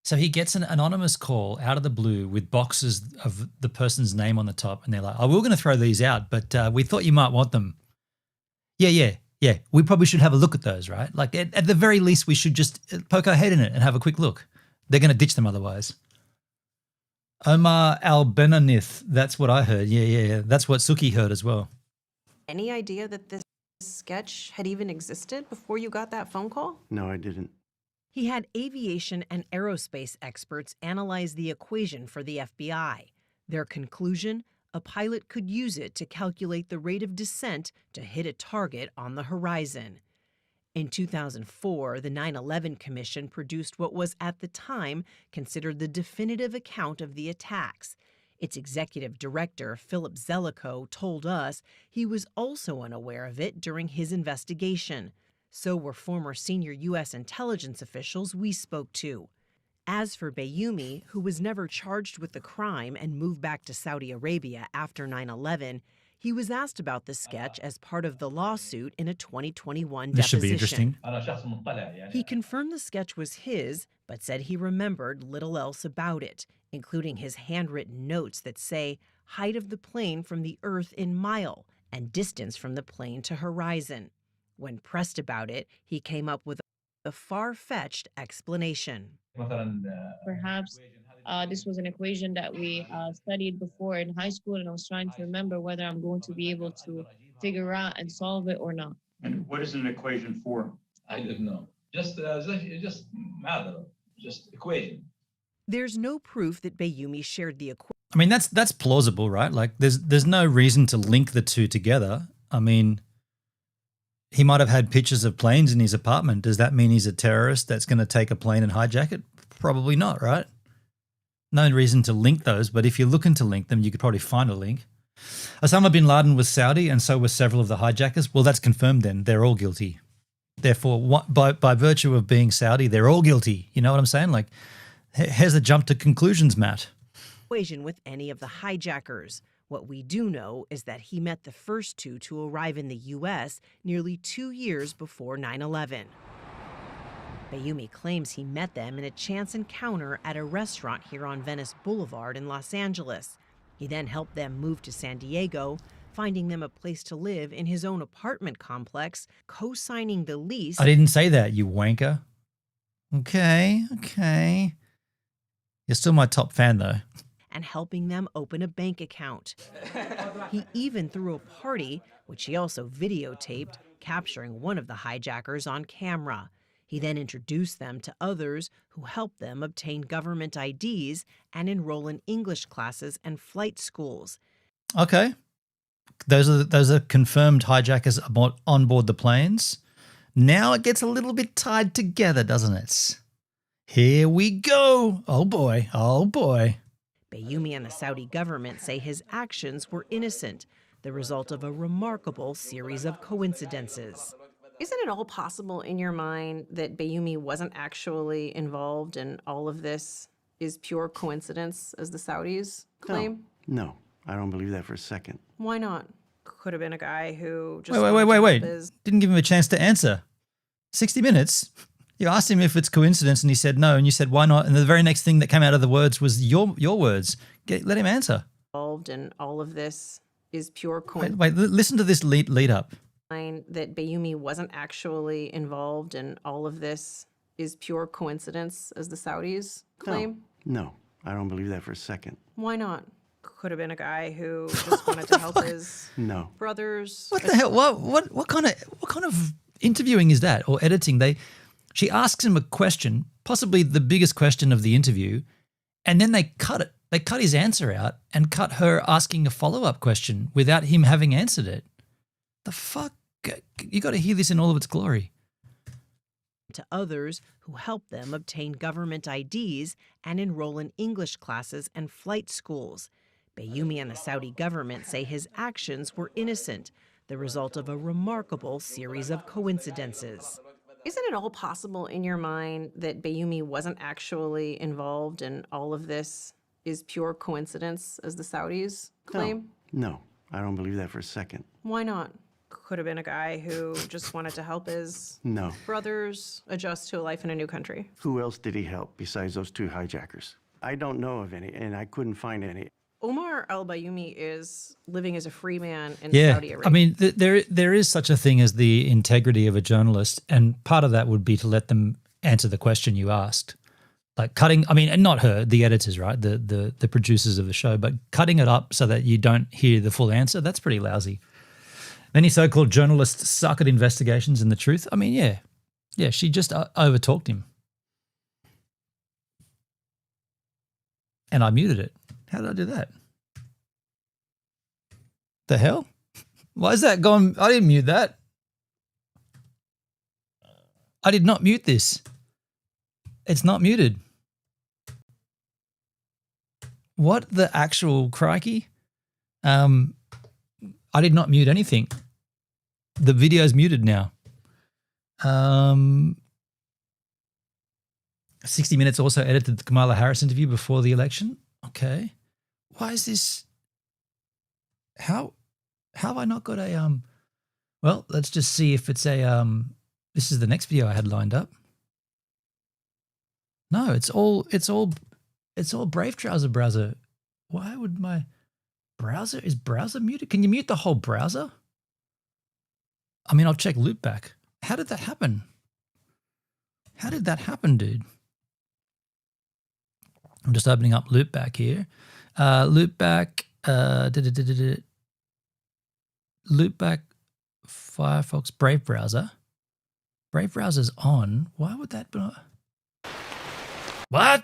So he gets an anonymous call out of the blue with boxes of the person's name on the top, and they're like, "Oh, we were going to throw these out, but we thought you might want them." Yeah. We probably should have a look at those, right? Like at the very least, we should just poke our head in it and have a quick look. They're going to ditch them otherwise. Omar al-Benanith, that's what I heard. Yeah. That's what Suki heard as well. Any idea that this sketch had even existed before you got that phone call? No, I didn't. He had aviation and aerospace experts analyze the equation for the FBI. Their conclusion? A pilot could use it to calculate the rate of descent to hit a target on the horizon. In 2004, the 9/11 Commission produced what was at the time considered the definitive account of the attacks. Its executive director, Philip Zelikow, told us he was also unaware of it during his investigation. So were former senior U.S. intelligence officials we spoke to. As for Bayoumi, who was never charged with the crime and moved back to Saudi Arabia after 9/11, he was asked about the sketch as part of the lawsuit in a 2021 This should deposition. be interesting. He confirmed the sketch was his, but said he remembered little else about it, including his handwritten notes that say height of the plane from the earth in mile and distance from the plane to horizon. When pressed about it, he came up with a far-fetched explanation. Perhaps this was an equation that we studied before in high school, and I was trying to remember whether I'm going to be able to figure out and solve it or not. And what is an equation for? I don't know. Just matter, just equation. There's no proof that Bayoumi shared the equation. I mean, that's plausible, right? Like there's no reason to link the two together. I mean, he might have had pictures of planes in his apartment. Does that mean he's a terrorist that's going to take a plane and hijack it? Probably not, right? No reason to link those, but if you're looking to link them, you could probably find a link. Osama bin Laden was Saudi, and so were several of the hijackers. Well, that's confirmed then. They're all guilty. Therefore, by virtue of being Saudi, they're all guilty. You know what I'm saying? Like, here's a jump to conclusions, Matt. Equation with any of the hijackers. What we do know is that he met the first two to arrive in the U.S. nearly 2 years before 9/11. Bayoumi claims he met them in a chance encounter at a restaurant here on Venice Boulevard in Los Angeles. He then helped them move to San Diego, finding them a place to live in his own apartment complex, co-signing the lease. I didn't say that, you wanker. Okay. You're still my top fan, though. And helping them open a bank account. He even threw a party, which he also videotaped, capturing one of the hijackers on camera. He then introduced them to others who helped them obtain government IDs and enroll in English classes and flight schools. Okay. Those are confirmed hijackers on board the planes. Now it gets a little bit tied together, doesn't it? Here we go. Oh boy. Bayoumi and the Saudi government say his actions were innocent, the result of a remarkable series of coincidences. Isn't it all possible in your mind that Bayoumi wasn't actually involved and all of this is pure coincidence, as the Saudis claim? No, I don't believe that for a second. Why not? Could have been a guy who just... Wait. Didn't give him a chance to answer. 60 Minutes? You asked him if it's coincidence and he said no, and you said why not, and the very next thing that came out of the words was your words. Let him answer. Involved and all of this is pure coincidence. Wait, listen to this lead up. That Bayoumi wasn't actually involved and all of this is pure coincidence, as the Saudis claim? No, I don't believe that for a second. Why not? Could have been a guy who just wanted to help his brothers. What the hell? What kind of interviewing is that, or editing? She asks him a question, possibly the biggest question of the interview, and then they cut it. They cut his answer out and cut her asking a follow-up question without him having answered it. The fuck? You got to hear this in all of its glory. to others who help them obtain government IDs and enroll in English classes and flight schools. Bayoumi and the Saudi government say his actions were innocent, the result of a remarkable series of coincidences. Isn't it all possible in your mind that Bayoumi wasn't actually involved in all of this is pure coincidence, as the Saudis claim? No, I don't believe that for a second. Why not? Could have been a guy who just wanted to help his No. brothers adjust to a life in a new country. Who else did he help besides those two hijackers? I don't know of any, and I couldn't find any. Omar al-Bayoumi is living as a free man in Yeah, Saudi Arabia. I mean, there is such a thing as the integrity of a journalist, and part of that would be to let them answer the question you asked. Like cutting, I mean, and not her, the editors, right, the producers of the show, but cutting it up so that you don't hear the full answer, that's pretty lousy. Many so-called journalists suck at investigations and the truth. I mean, yeah, she just over-talked him. And I muted it. How did I do that? The hell? Why is that gone? I didn't mute that. I did not mute this. It's not muted. What the actual crikey? I did not mute anything. The video's muted now. 60 Minutes also edited the Kamala Harris interview before the election. Okay. Why is this? How have I not got a well, let's just see if it's a this is the next video I had lined up. No, it's all Brave browser. Why would my is browser muted? Can you mute the whole browser? I mean, I'll check loopback. How did that happen? How did that happen, dude? I'm just opening up loopback here. Loopback loopback Firefox Brave browser. Brave browser's on. Why would that be? What?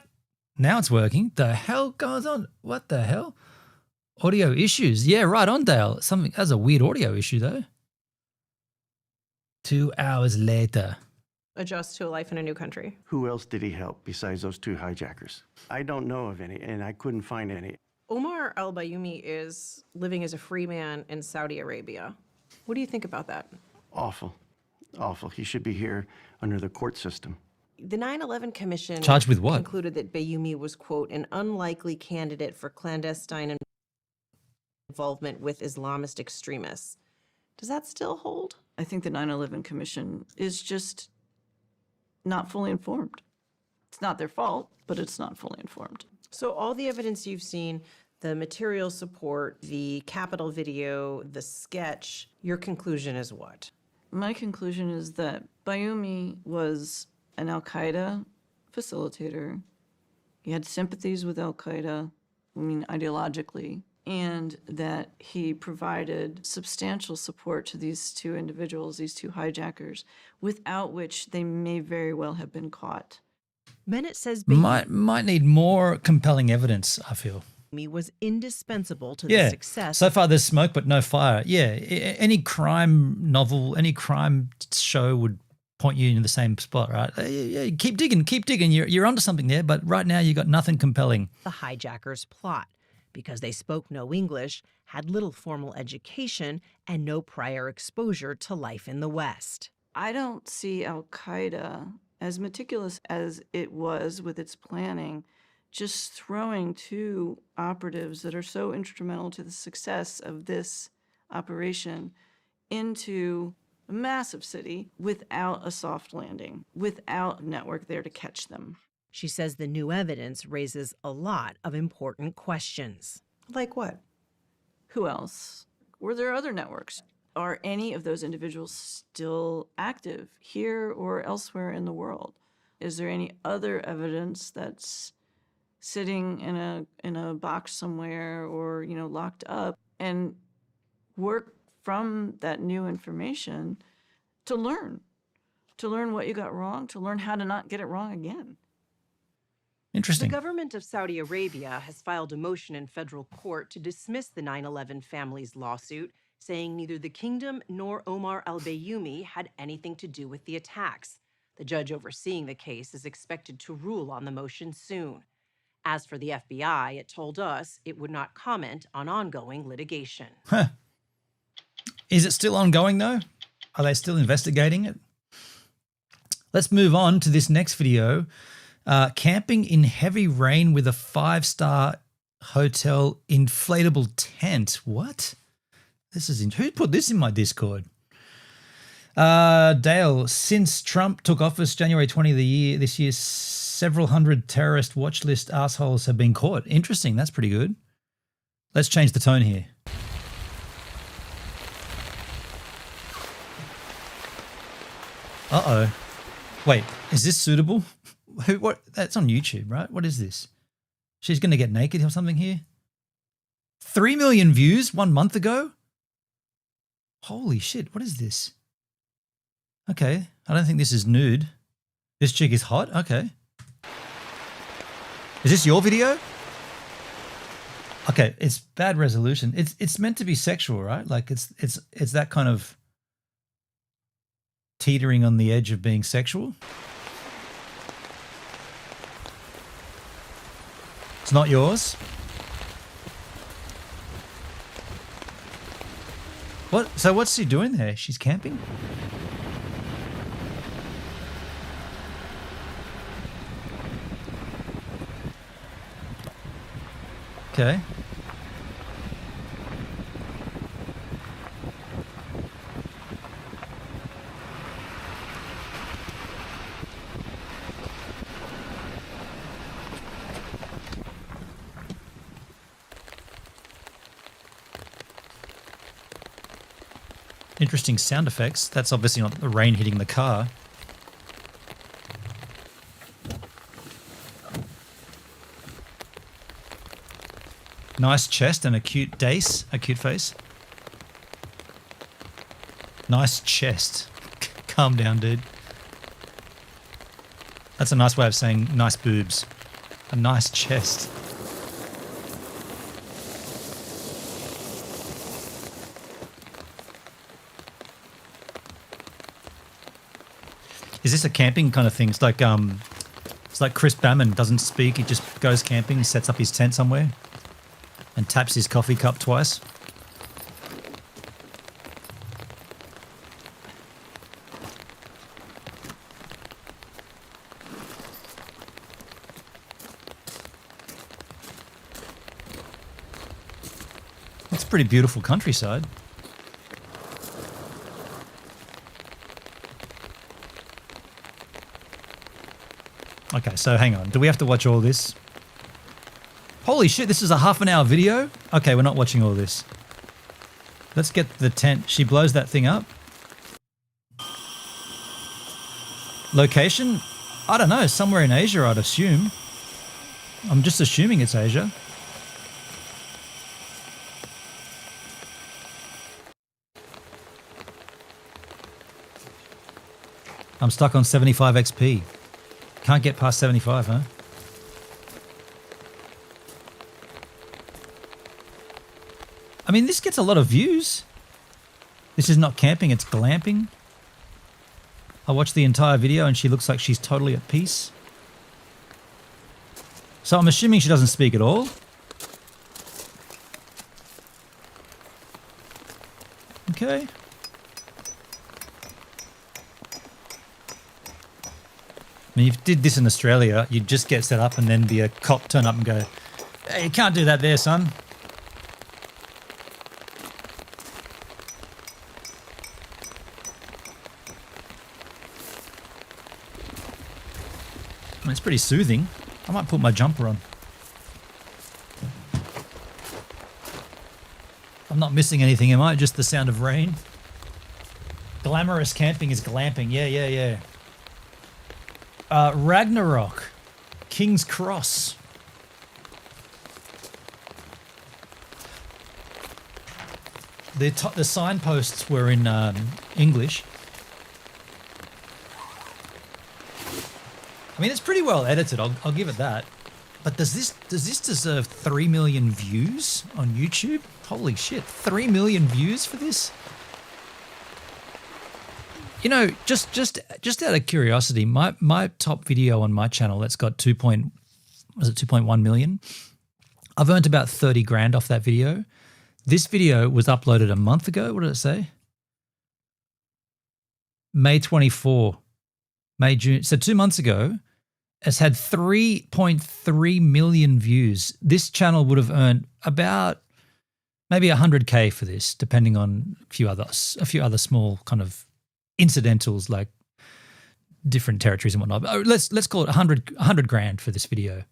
Now it's working. The hell goes on? What the hell? Audio issues. Yeah, right on, Dale. Something that's a weird audio issue though. 2 hours later. Adjust to a life in a new country. Who else did he help besides those two hijackers? I don't know of any, and I couldn't find any. Omar al-Bayoumi is living as a free man in Saudi Arabia. What do you think about that? Awful. Awful. He should be here under the court system. The 9/11 Commission Charged with what? concluded that Bayoumi was, quote, an unlikely candidate for clandestine involvement with Islamist extremists. Does that still hold? I think the 9/11 Commission is just not fully informed. It's not their fault, but it's not fully informed. So all the evidence you've seen, the material support, the Capitol video, the sketch, your conclusion is what? My conclusion is that Bayoumi was an al-Qaeda facilitator. He had sympathies with al-Qaeda, I mean, ideologically, and that he provided substantial support to these two individuals, these two hijackers, without which they may very well have been caught. Bennett says Might need more compelling evidence, I feel. Bayoumi was indispensable to the success. So far there's smoke but no fire. Yeah, any crime novel, any crime show would point you in the same spot, right? Yeah, keep digging. You're onto something there, but right now you got nothing compelling. The hijackers' plot, because they spoke no English, had little formal education, and no prior exposure to life in the West. I don't see al-Qaeda, as meticulous as it was with its planning, just throwing two operatives that are so instrumental to the success of this operation into a massive city without a soft landing, without a network there to catch them. She says the new evidence raises a lot of important questions. Like what? Who else? Were there other networks? Are any of those individuals still active here or elsewhere in the world? Is there any other evidence that's sitting in a box somewhere or, locked up, and work from that new information to learn what you got wrong, to learn how to not get it wrong again. Interesting. The government of Saudi Arabia has filed a motion in federal court to dismiss the 9/11 family's lawsuit, saying neither the kingdom nor Omar al-Bayoumi had anything to do with the attacks. The judge overseeing the case is expected to rule on the motion soon. As for the FBI, it told us it would not comment on ongoing litigation. Huh. Is it still ongoing though? Are they still investigating it? Let's move on to this next video. Camping in heavy rain with a 5-star hotel inflatable tent. What? This is who put this in my Discord? Dale, since Trump took office January 20 this year, several hundred terrorist watch list assholes have been caught. Interesting. That's pretty good. Let's change the tone here. Uh-oh. Wait, is this suitable? What? That's on YouTube, right? What is this? She's going to get naked or something here? 3 million views 1 month ago? Holy shit, what is this? Okay, I don't think this is nude. This chick is hot? Okay. Is this your video? Okay, it's bad resolution. It's meant to be sexual, right? Like it's that kind of teetering on the edge of being sexual. It's not yours? What? So what's she doing there? She's camping? Okay. Interesting sound effects. That's obviously not the rain hitting the car. Nice chest and a cute face. Nice chest. Calm down, dude. That's a nice way of saying nice boobs. A nice chest. Is this a camping kind of thing? It's like Chris Bamman doesn't speak. He just goes camping, sets up his tent somewhere, and taps his coffee cup twice. It's a pretty beautiful countryside. Okay, so hang on. Do we have to watch all this? Holy shit, this is a half-an-hour video? Okay, we're not watching all this. Let's get the tent. She blows that thing up. Location? I don't know. Somewhere in Asia, I'd assume. I'm just assuming it's Asia. I'm stuck on 75 XP. Can't get past 75, huh? I mean, this gets a lot of views. This is not camping, it's glamping. I watched the entire video and she looks like she's totally at peace. So I'm assuming she doesn't speak at all. Okay. I mean, if you did this in Australia, you'd just get set up and then be a cop turn up and go, hey, you can't do that there, son. I mean, it's pretty soothing. I might put my jumper on. I'm not missing anything, am I? Just the sound of rain. Glamorous camping is glamping. Yeah. Ragnarok. King's Cross. The signposts were in English. I mean, it's pretty well edited. I'll give it that. But does this deserve 3 million views on YouTube? Holy shit, 3 million views for this? You know, just out of curiosity, my top video on my channel that's got 2.1 million. I've earned about 30 grand off that video. This video was uploaded a month ago. What did it say? May 24, June. So 2 months ago, it's had 3.3 million views. This channel would have earned about maybe 100K for this, depending on a few other small kind of incidentals like different territories and whatnot. But let's call it 100 grand for this video.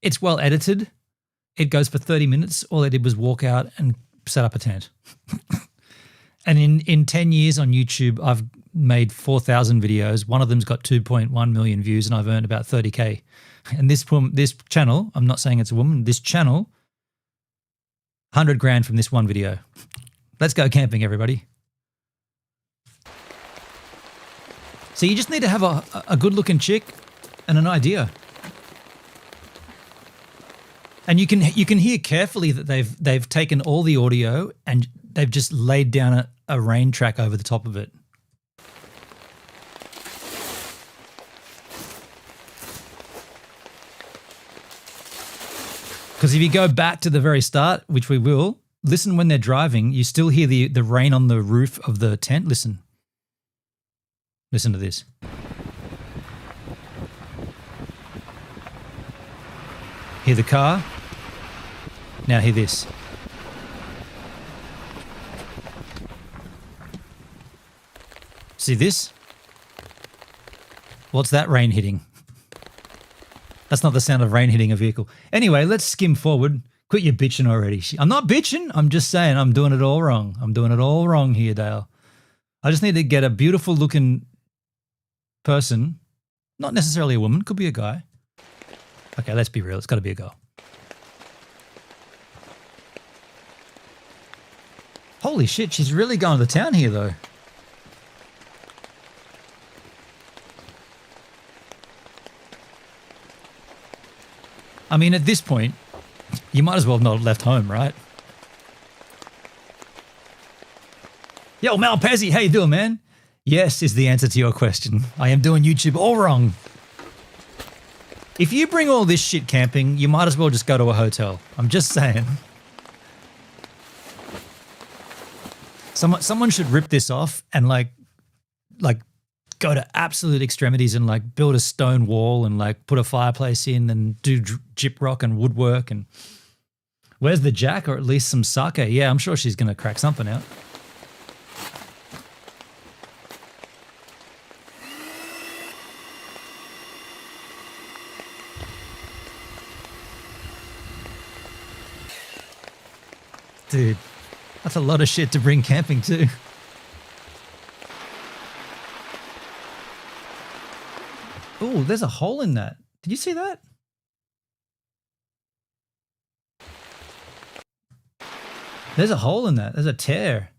It's well edited. It goes for 30 minutes. All I did was walk out and set up a tent. And in 10 years on YouTube, I've made 4,000 videos. One of them's got 2.1 million views, and I've earned about 30K. And this channel, I'm not saying it's a woman, this channel, 100 grand from this one video. Let's go camping, everybody. So you just need to have a good-looking chick and an idea. And you can hear carefully that they've taken all the audio and they've just laid down a rain track over the top of it. Because if you go back to the very start, which we will, listen when they're driving, you still hear the rain on the roof of the tent. Listen. Listen to this. Hear the car. Now hear this. See this? What's that rain hitting? That's not the sound of rain hitting a vehicle. Anyway, let's skim forward. Quit your bitching already. I'm not bitching. I'm just saying I'm doing it all wrong. I'm doing it all wrong here, Dale. I just need to get a beautiful looking person, not necessarily a woman, could be a guy. Okay, let's be real. It's got to be a girl. Holy shit, she's really going to town here though. I mean, at this point, you might as well have not left home, right? Yo, Mal Pezzi, how you doing, man? Yes is the answer to your question. I am doing YouTube all wrong. If you bring all this shit camping, you might as well just go to a hotel. I'm just saying. Someone should rip this off and like go to absolute extremities and like build a stone wall and like put a fireplace in and do gyprock and woodwork. And where's the Jack, or at least some sake? Yeah, I'm sure she's going to crack something out. Dude, that's a lot of shit to bring camping too. Oh, there's a hole in that. Did you see that? There's a hole in that. There's a tear.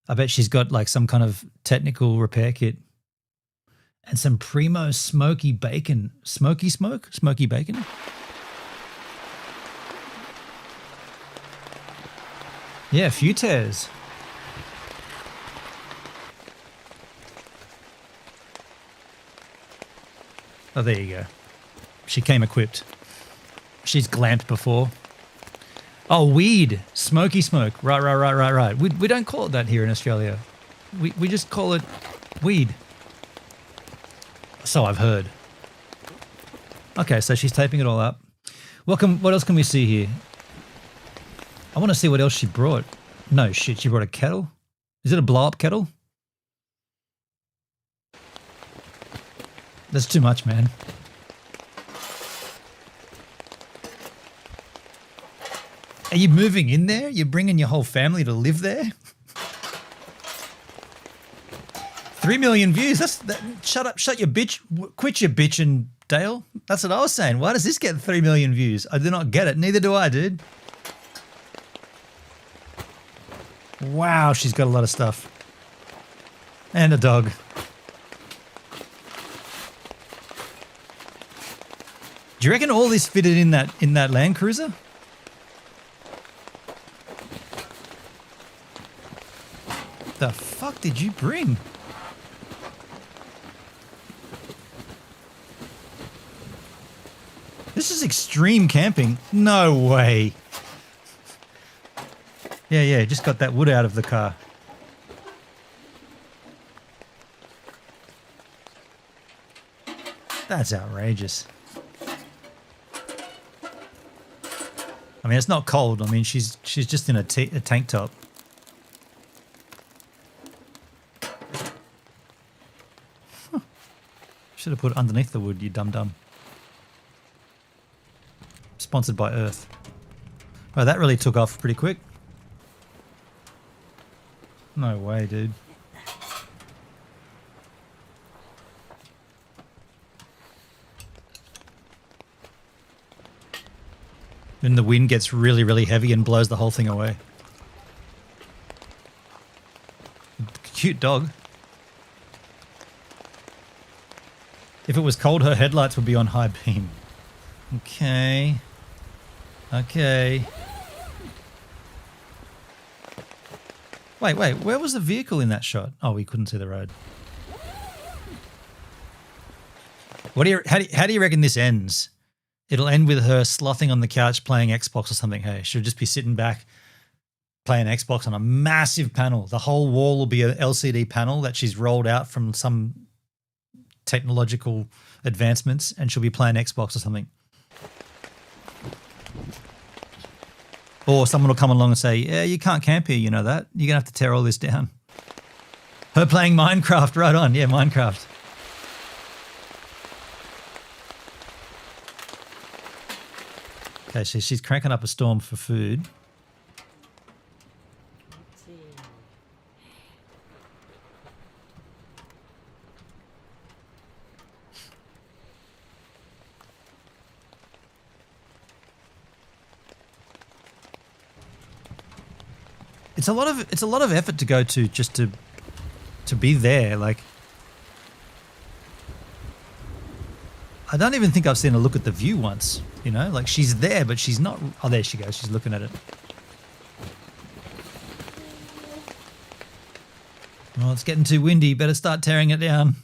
I bet she's got like some kind of technical repair kit. And some primo smoky bacon. Smoky bacon. Yeah, a few tears. Oh, there you go. She came equipped. She's glamped before. Oh, weed. Smoky smoke. Right. We don't call it that here in Australia. We just call it weed. So I've heard. Okay, so she's taping it all up. What else can we see here? I want to see what else she brought. No shit, she brought a kettle? Is it a blow-up kettle? That's too much, man. Are you moving in there? You're bringing your whole family to live there? 3 million views. Shut up, shut your bitch. Quit your bitching, Dale. That's what I was saying. Why does this get 3 million views? I do not get it. Neither do I, dude. Wow, she's got a lot of stuff. And a dog. Do you reckon all this fitted in that Land Cruiser? The fuck did you bring? This is extreme camping. No way. Yeah, just got that wood out of the car. That's outrageous. I mean, it's not cold. I mean, she's just in a tank top. Huh. Should have put it underneath the wood, you dum-dum. Sponsored by Earth. Oh, that really took off pretty quick. No way, dude. Then the wind gets really, really heavy and blows the whole thing away. Cute dog. If it was cold, her headlights would be on high beam. Okay. Okay. Wait, where was the vehicle in that shot? Oh, we couldn't see the road. How do you reckon this ends? It'll end with her slothing on the couch playing Xbox or something, hey? She'll just be sitting back playing Xbox on a massive panel. The whole wall will be an LCD panel that she's rolled out from some technological advancements, and she'll be playing Xbox or something. Or someone will come along and say, yeah, you can't camp here, you know that. You're going to have to tear all this down. Her playing Minecraft, right on. Yeah, Minecraft. Okay, so she's cranking up a storm for food. It's a lot of effort to go to just to be there. Like, I don't even think I've seen her look at the view once, you know? Like, she's there, but she's not. Oh, there she goes. She's looking at it. Oh, it's getting too windy. Better start tearing it down.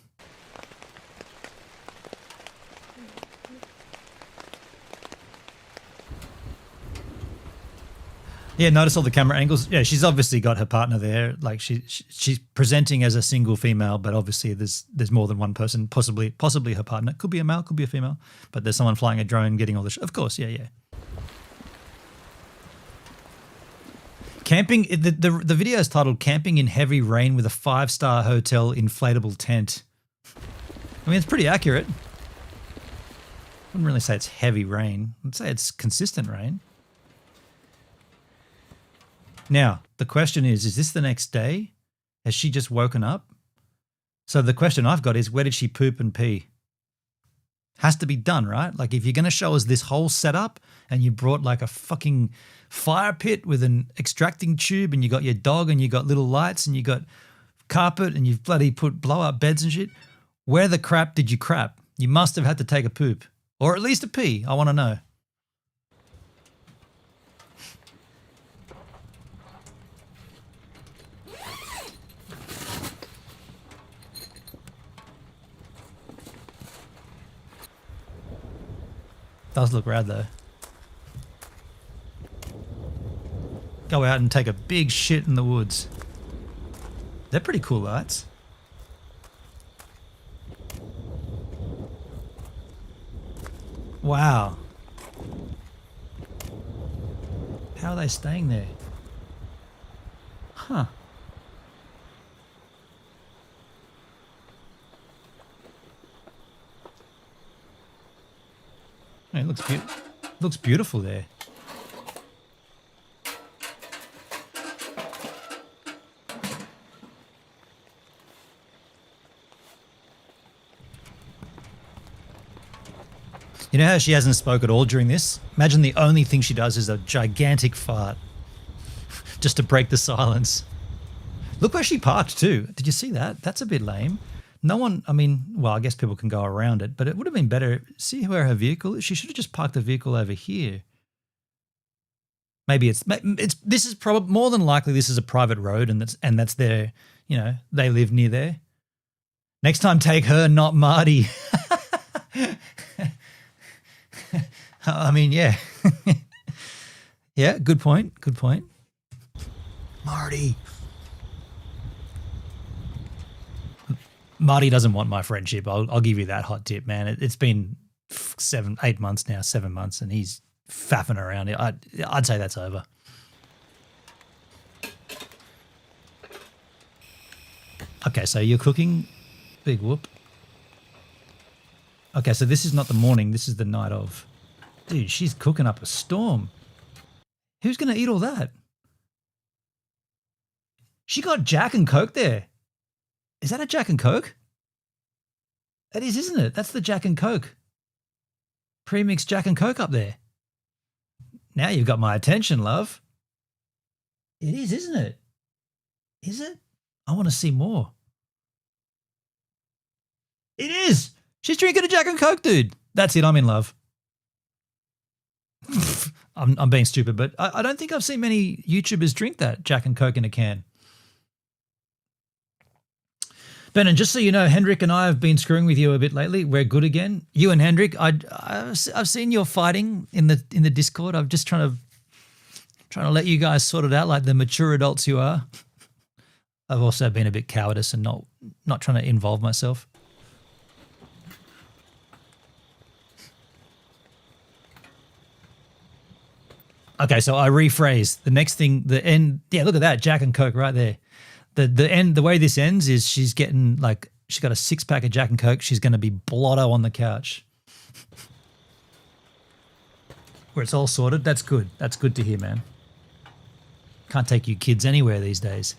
Yeah, notice all the camera angles. Yeah, she's obviously got her partner there. Like she's presenting as a single female, but obviously there's more than one person, possibly her partner. Could be a male, could be a female, but there's someone flying a drone, getting all the. Of course, yeah. Camping. The video is titled "Camping in Heavy Rain with a 5-Star Hotel Inflatable Tent." I mean, it's pretty accurate. I wouldn't really say it's heavy rain. I'd say it's consistent rain. Now, the question is this the next day? Has she just woken up? So the question I've got is, where did she poop and pee? Has to be done, right? Like, if you're going to show us this whole setup and you brought like a fucking fire pit with an extracting tube and you got your dog and you got little lights and you got carpet and you've bloody put blow-up beds and shit, where the crap did you crap? You must have had to take a poop. Or at least a pee. I want to know. Does look rad though. Go out and take a big shit in the woods. They're pretty cool lights. Wow. How are they staying there? Huh. It looks beautiful there. You know how she hasn't spoke at all during this? Imagine the only thing she does is a gigantic fart. Just to break the silence. Look where she parked too. Did you see that? That's a bit lame. No one, I mean, well, I guess people can go around it, but it would have been better. See where her vehicle is? She should have just parked the vehicle over here. Maybe this is probably more than likely this is a private road and that's their, you know, they live near there. Next time take her, not Marty. I mean, yeah. Yeah, good point. Good point. Marty. Marty doesn't want my friendship. I'll give you that hot tip, man. It's been 7 months now, 7 months, and he's faffing around. I'd say that's over. Okay, so you're cooking. Big whoop. Okay, so this is not the morning. This is the night of. Dude, she's cooking up a storm. Who's going to eat all that? She got Jack and Coke there. Is that a Jack and Coke? That is, isn't it? That's the Jack and Coke. Pre-mixed Jack and Coke up there. Now you've got my attention, love. It is, isn't it? Is it? I want to see more. It is. She's drinking a Jack and Coke, dude. That's it. I'm in love. I'm being stupid, but I don't think I've seen many YouTubers drink that Jack and Coke in a can. Ben, and just so you know, Hendrik and I have been screwing with you a bit lately. We're good again. You and Hendrik, I've seen your fighting in the Discord. I'm just trying to let you guys sort it out like the mature adults you are. I've also been a bit cowardice and not trying to involve myself. Okay, so I rephrase. The next thing, the end, yeah, look at that, Jack and Coke right there. The end, the way this ends is she's getting like, she's got a 6-pack of Jack and Coke. She's going to be blotto on the couch. Where it's all sorted. That's good. That's good to hear, man. Can't take you kids anywhere these days.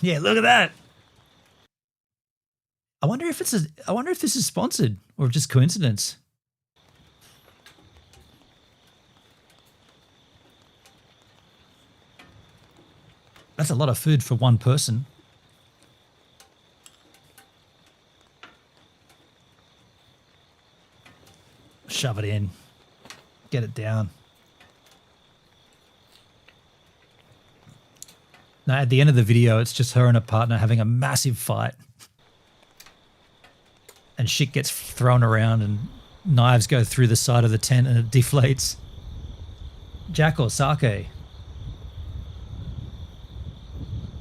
Yeah, look at that. I wonder if this is sponsored or just coincidence. That's a lot of food for one person. Shove it in. Get it down. Now, at the end of the video, it's just her and her partner having a massive fight. And shit gets thrown around and knives go through the side of the tent and it deflates. Jack or sake?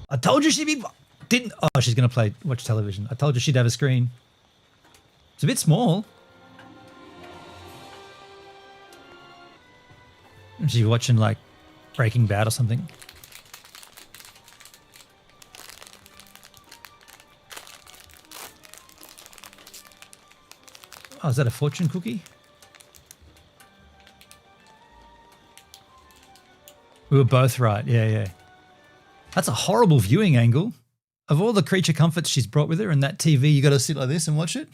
I told you she'd be... Oh, she's going to watch television. I told you she'd have a screen. It's a bit small. She's watching, like, Breaking Bad or something. Oh, is that a fortune cookie? We were both right. Yeah. That's a horrible viewing angle. Of all the creature comforts she's brought with her and that TV, you got to sit like this and watch it.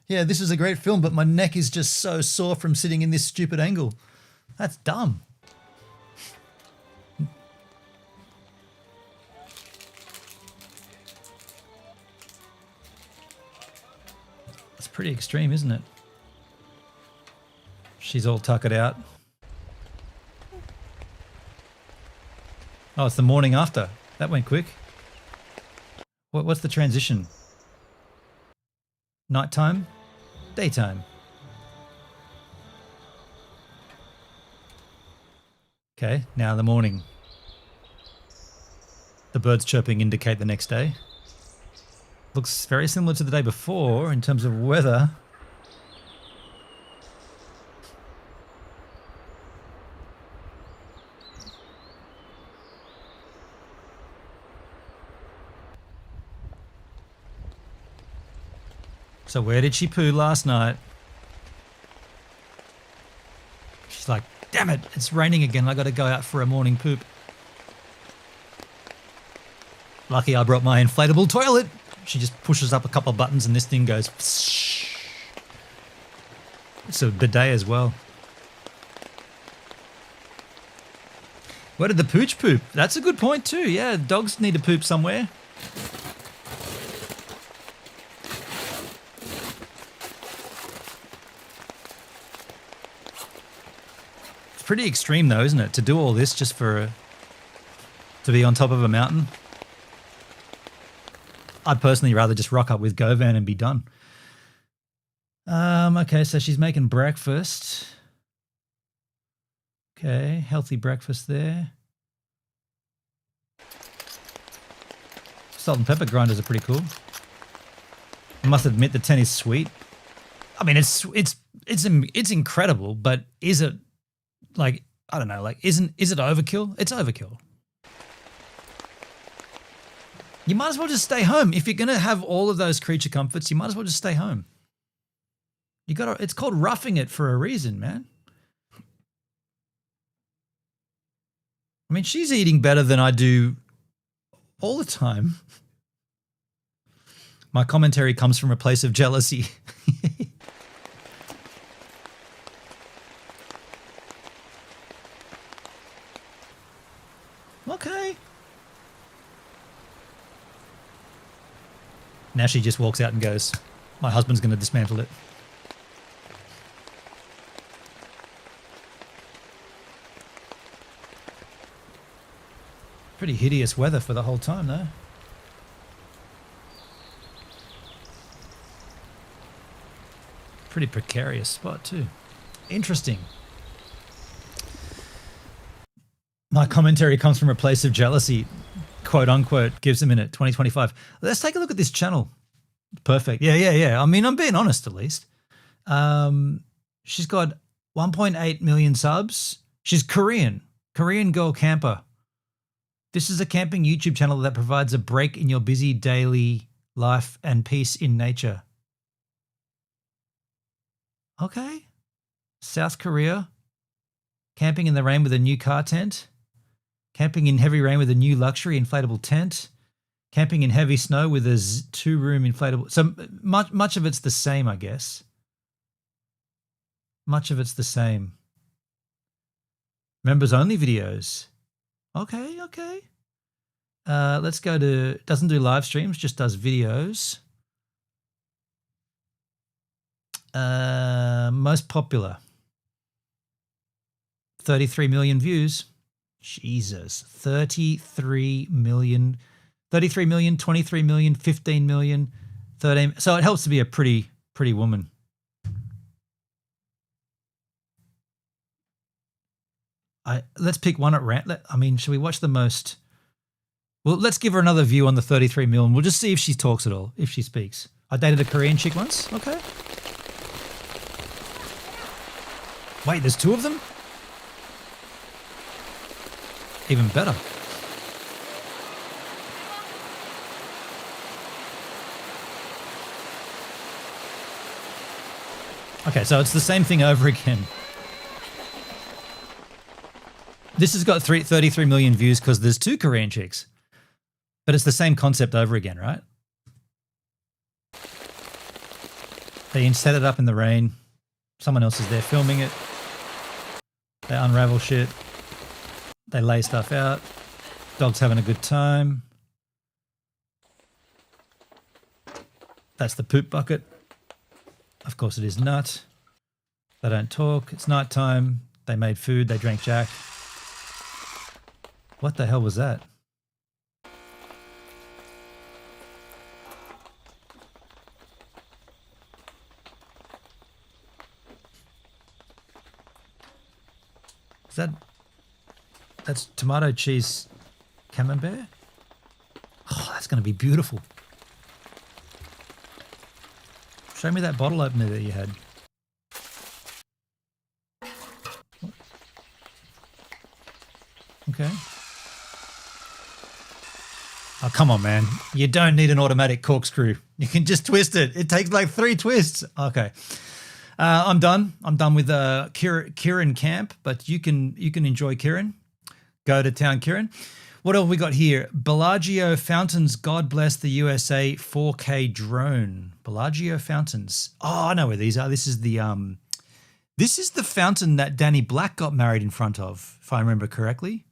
Yeah, this is a great film, but my neck is just so sore from sitting in this stupid angle. That's dumb. It's pretty extreme, isn't it? She's all tuckered out. Oh, it's the morning after. That went quick. What's the transition? Nighttime? Daytime? Okay, now the morning. The birds chirping indicate the next day. Looks very similar to the day before in terms of weather. So where did she poo last night? She's like, damn it, it's raining again. I got to go out for a morning poop. Lucky I brought my inflatable toilet. She just pushes up a couple of buttons and this thing goes. It's a bidet as well. Where did the pooch poop? That's a good point too. Yeah, dogs need to poop somewhere. Pretty extreme though, isn't it? To do all this just to be on top of a mountain. I'd personally rather just rock up with Govan and be done. Okay, so she's making breakfast. Okay, healthy breakfast there. Salt and pepper grinders are pretty cool. I must admit the 10 is sweet. I mean, it's incredible, but is it like, I don't know, like is it overkill? It's overkill. You might as well just stay home. If you're going to have all of those creature comforts, you might as well just stay home. It's called roughing it for a reason, man. I mean, she's eating better than I do all the time. My commentary comes from a place of jealousy. Okay. Now she just walks out and goes, my husband's going to dismantle it. Pretty hideous weather for the whole time, though. Pretty precarious spot, too. Interesting. My commentary comes from a place of jealousy, quote unquote, gives a minute, 2025. Let's take a look at this channel. Perfect. Yeah. I mean, I'm being honest, at least. She's got 1.8 million subs. She's Korean girl camper. This is a camping YouTube channel that provides a break in your busy daily life and peace in nature. Okay. South Korea. Camping in the rain with a new car tent. Camping in heavy rain with a new luxury inflatable tent. Camping in heavy snow with a 2-room inflatable. So much of it's the same, I guess. Much of it's the same. Members only videos. Okay. Let's go to, doesn't do live streams, just does videos. Most popular. 33 million views. Jesus. 33 million, 23 million, 15 million, 13. So it helps to be a pretty woman. Let's pick one at random. I mean, should we watch the most? Well, let's give her another view on the 33 million. We'll just see if she talks at all, if she speaks. I dated a Korean chick once. Okay. Wait, there's 2 of them? Even better. Okay, so it's the same thing over again. This has got 33 million views because there's 2 Korean chicks. But it's the same concept over again, right? They set it up in the rain. Someone else is there filming it. They unravel shit. They lay stuff out. Dog's having a good time. That's the poop bucket. Of course it is not. They don't talk. It's nighttime. They made food. They drank Jack. What the hell was that? That's tomato cheese camembert? Oh, that's going to be beautiful. Show me that bottle opener that you had. Okay. Oh, come on, man. You don't need an automatic corkscrew. You can just twist it. It takes like 3 twists. Okay. I'm done. I'm done with Kieran Camp, but you can enjoy Kieran. Go to town, Kieran. What have we got here? Bellagio Fountains, God Bless the USA 4K drone. Bellagio Fountains. Oh, I know where these are. This is the fountain that Danny Black got married in front of, if I remember correctly.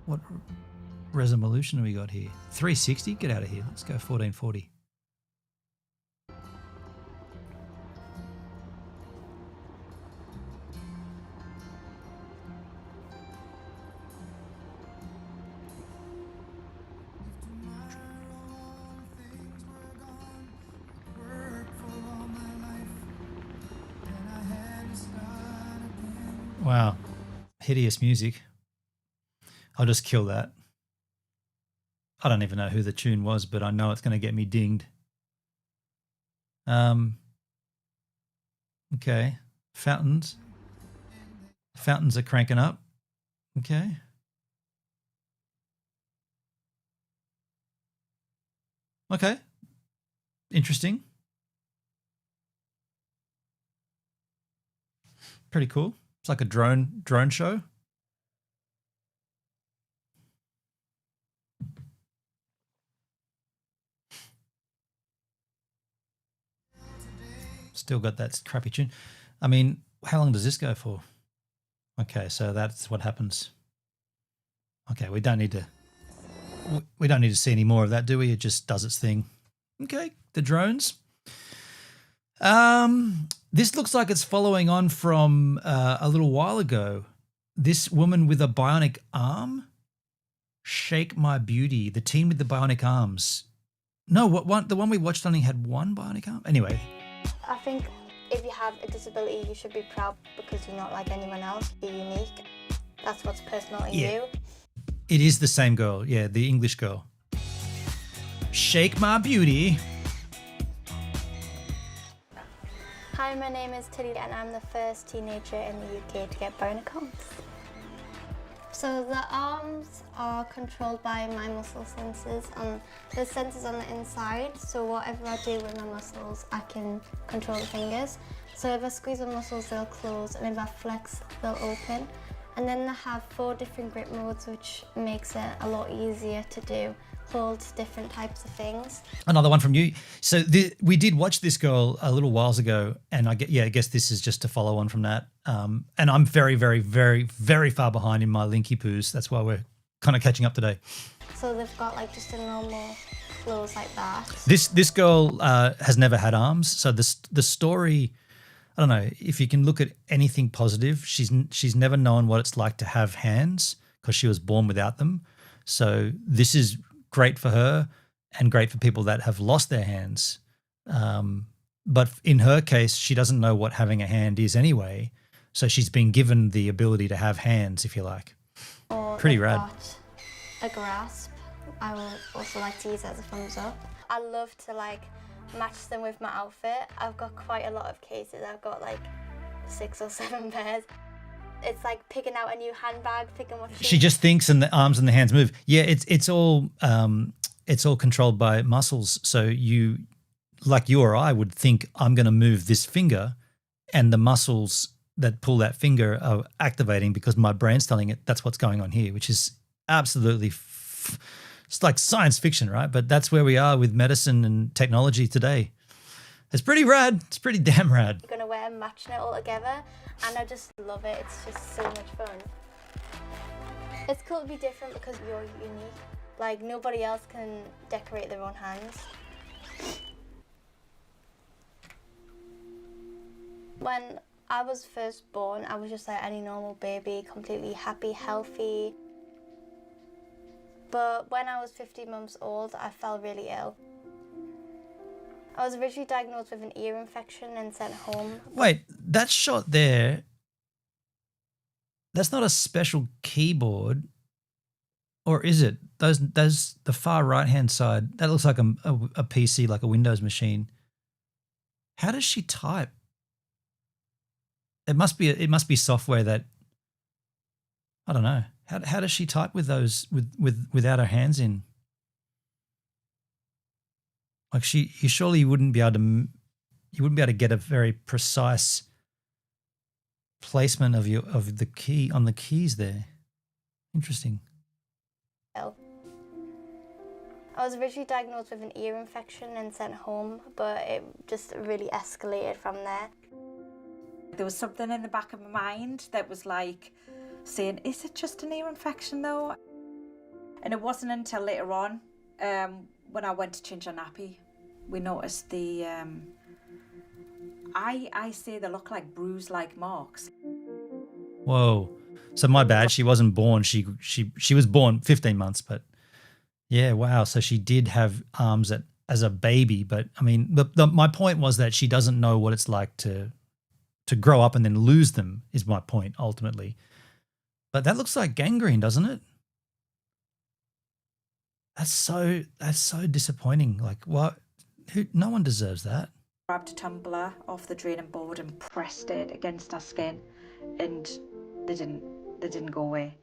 What resolution have we got here? 360? Get out of here. Let's go 1440. Wow. Hideous music. I'll just kill that. I don't even know who the tune was, but I know it's going to get me dinged. Okay. Fountains. Fountains are cranking up. Okay. Okay. Interesting. Pretty cool. It's like a drone show. Still got that crappy tune. I mean, how long does this go for? Okay, so that's what happens. Okay, we don't need to see any more of that, do we? It just does its thing. Okay, the drones. This looks like it's following on from a little while ago. This woman with a bionic arm. Shake My Beauty. The teen with the bionic arms. No, the one we watched only had one bionic arm. Anyway. I think if you have a disability, you should be proud because you're not like anyone else. You're unique. That's what's personal in you. It is the same girl. Yeah, the English girl. Shake My Beauty. Hi, my name is Tilly and I'm the first teenager in the UK to get bionic arms. So the arms are controlled by my muscle sensors and there's sensors on the inside, so whatever I do with my muscles I can control the fingers. So if I squeeze the muscles they'll close and if I flex they'll open. And then they have 4 different grip modes which makes it a lot easier to do. Hold different types of things. Another one from you. So we did watch this girl a little whiles ago, and I guess this is just to follow on from that. And I'm very, very, very, very far behind in my Linky Poos. That's why we're kind of catching up today. So they've got like just a normal clothes like that. This girl has never had arms, so the story. I don't know if you can look at anything positive. She's never known what it's like to have hands because she was born without them. So this is great for her and great for people that have lost their hands. But in her case, she doesn't know what having a hand is anyway. So she's been given the ability to have hands, if you like. Or pretty rad. Got a grasp. I would also like to use it as a thumbs up. I love to like match them with my outfit. I've got quite a lot of cases. I've got like 6 or 7 pairs. It's like picking out a new handbag, picking what she just thinks and the arms and the hands move. Yeah, it's all controlled by muscles. So you, like you or I, would think I'm going to move this finger, and the muscles that pull that finger are activating because my brain's telling it that's what's going on here, which is absolutely it's like science fiction, right? But that's where we are with medicine and technology today. It's pretty rad. It's pretty damn rad. I'm going to wear matching it all together. And I just love it. It's just so much fun. It's cool to be different because you're unique. Like nobody else can decorate their own hands. When I was first born, I was just like any normal baby, completely happy, healthy. But when I was 15 months old, I fell really ill. I was originally diagnosed with an ear infection and sent home. Wait, that shot there, that's not a special keyboard, or is it? Those the far right-hand side, that looks like a PC, like a Windows machine. How does she type? It must be software that, I don't know. How does she type with those without her hands in? Like you surely wouldn't be able to get a very precise placement of the key on the keys there. Interesting. I was originally diagnosed with an ear infection and sent home, but it just really escalated from there. There was something in the back of my mind that was like saying, is it just an ear infection though? And it wasn't until later on, when I went to change a nappy, we noticed the, I say they look like bruise-like marks. Whoa. So my bad, she wasn't born. She was born 15 months, but yeah, wow. So she did have arms as a baby, but I mean, my point was that she doesn't know what it's like to to grow up and then lose them is my point ultimately. But that looks like gangrene, doesn't it? That's so disappointing. Like, what? No one deserves that. Grabbed a tumbler off the draining board and pressed it against our skin, and they didn't go away.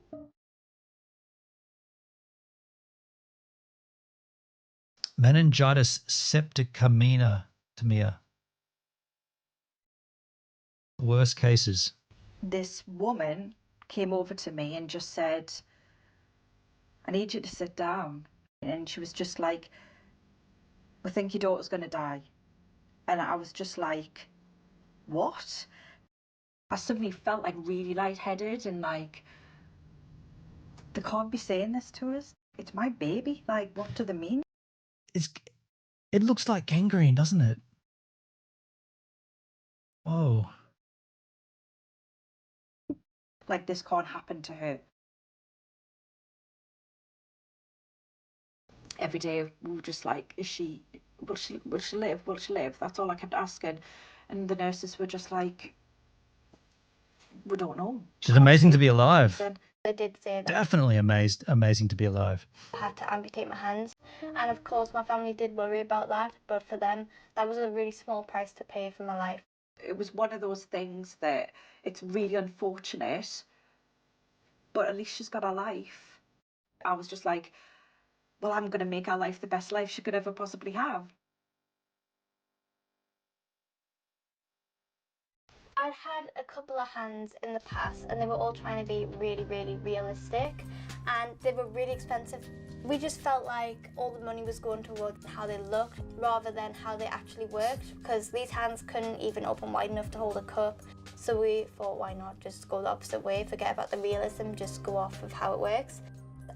Meningitis septicemia. Worst cases. This woman came over to me and just said, "I need you to sit down." And she was just like, "We think your daughter's going to die." And I was just like, what? I suddenly felt like really lightheaded and like, they can't be saying this to us. It's my baby. Like, what do they mean? It looks like gangrene, doesn't it? Whoa. Like, this can't happen to her. Every day we were just like, will she live? Will she live? That's all I kept asking. And the nurses were just like, we don't know. It's amazing to be alive. They did say that Definitely amazing to be alive. I had to amputate my hands. And of course my family did worry about that, but for them, that was a really small price to pay for my life. It was one of those things that it's really unfortunate, but at least she's got a life. I was just like, well, I'm going to make our life the best life she could ever possibly have. I'd had a couple of hands in the past and they were all trying to be really, really realistic and they were really expensive. We just felt like all the money was going towards how they looked rather than how they actually worked, because these hands couldn't even open wide enough to hold a cup. So we thought, why not just go the opposite way, forget about the realism, just go off of how it works.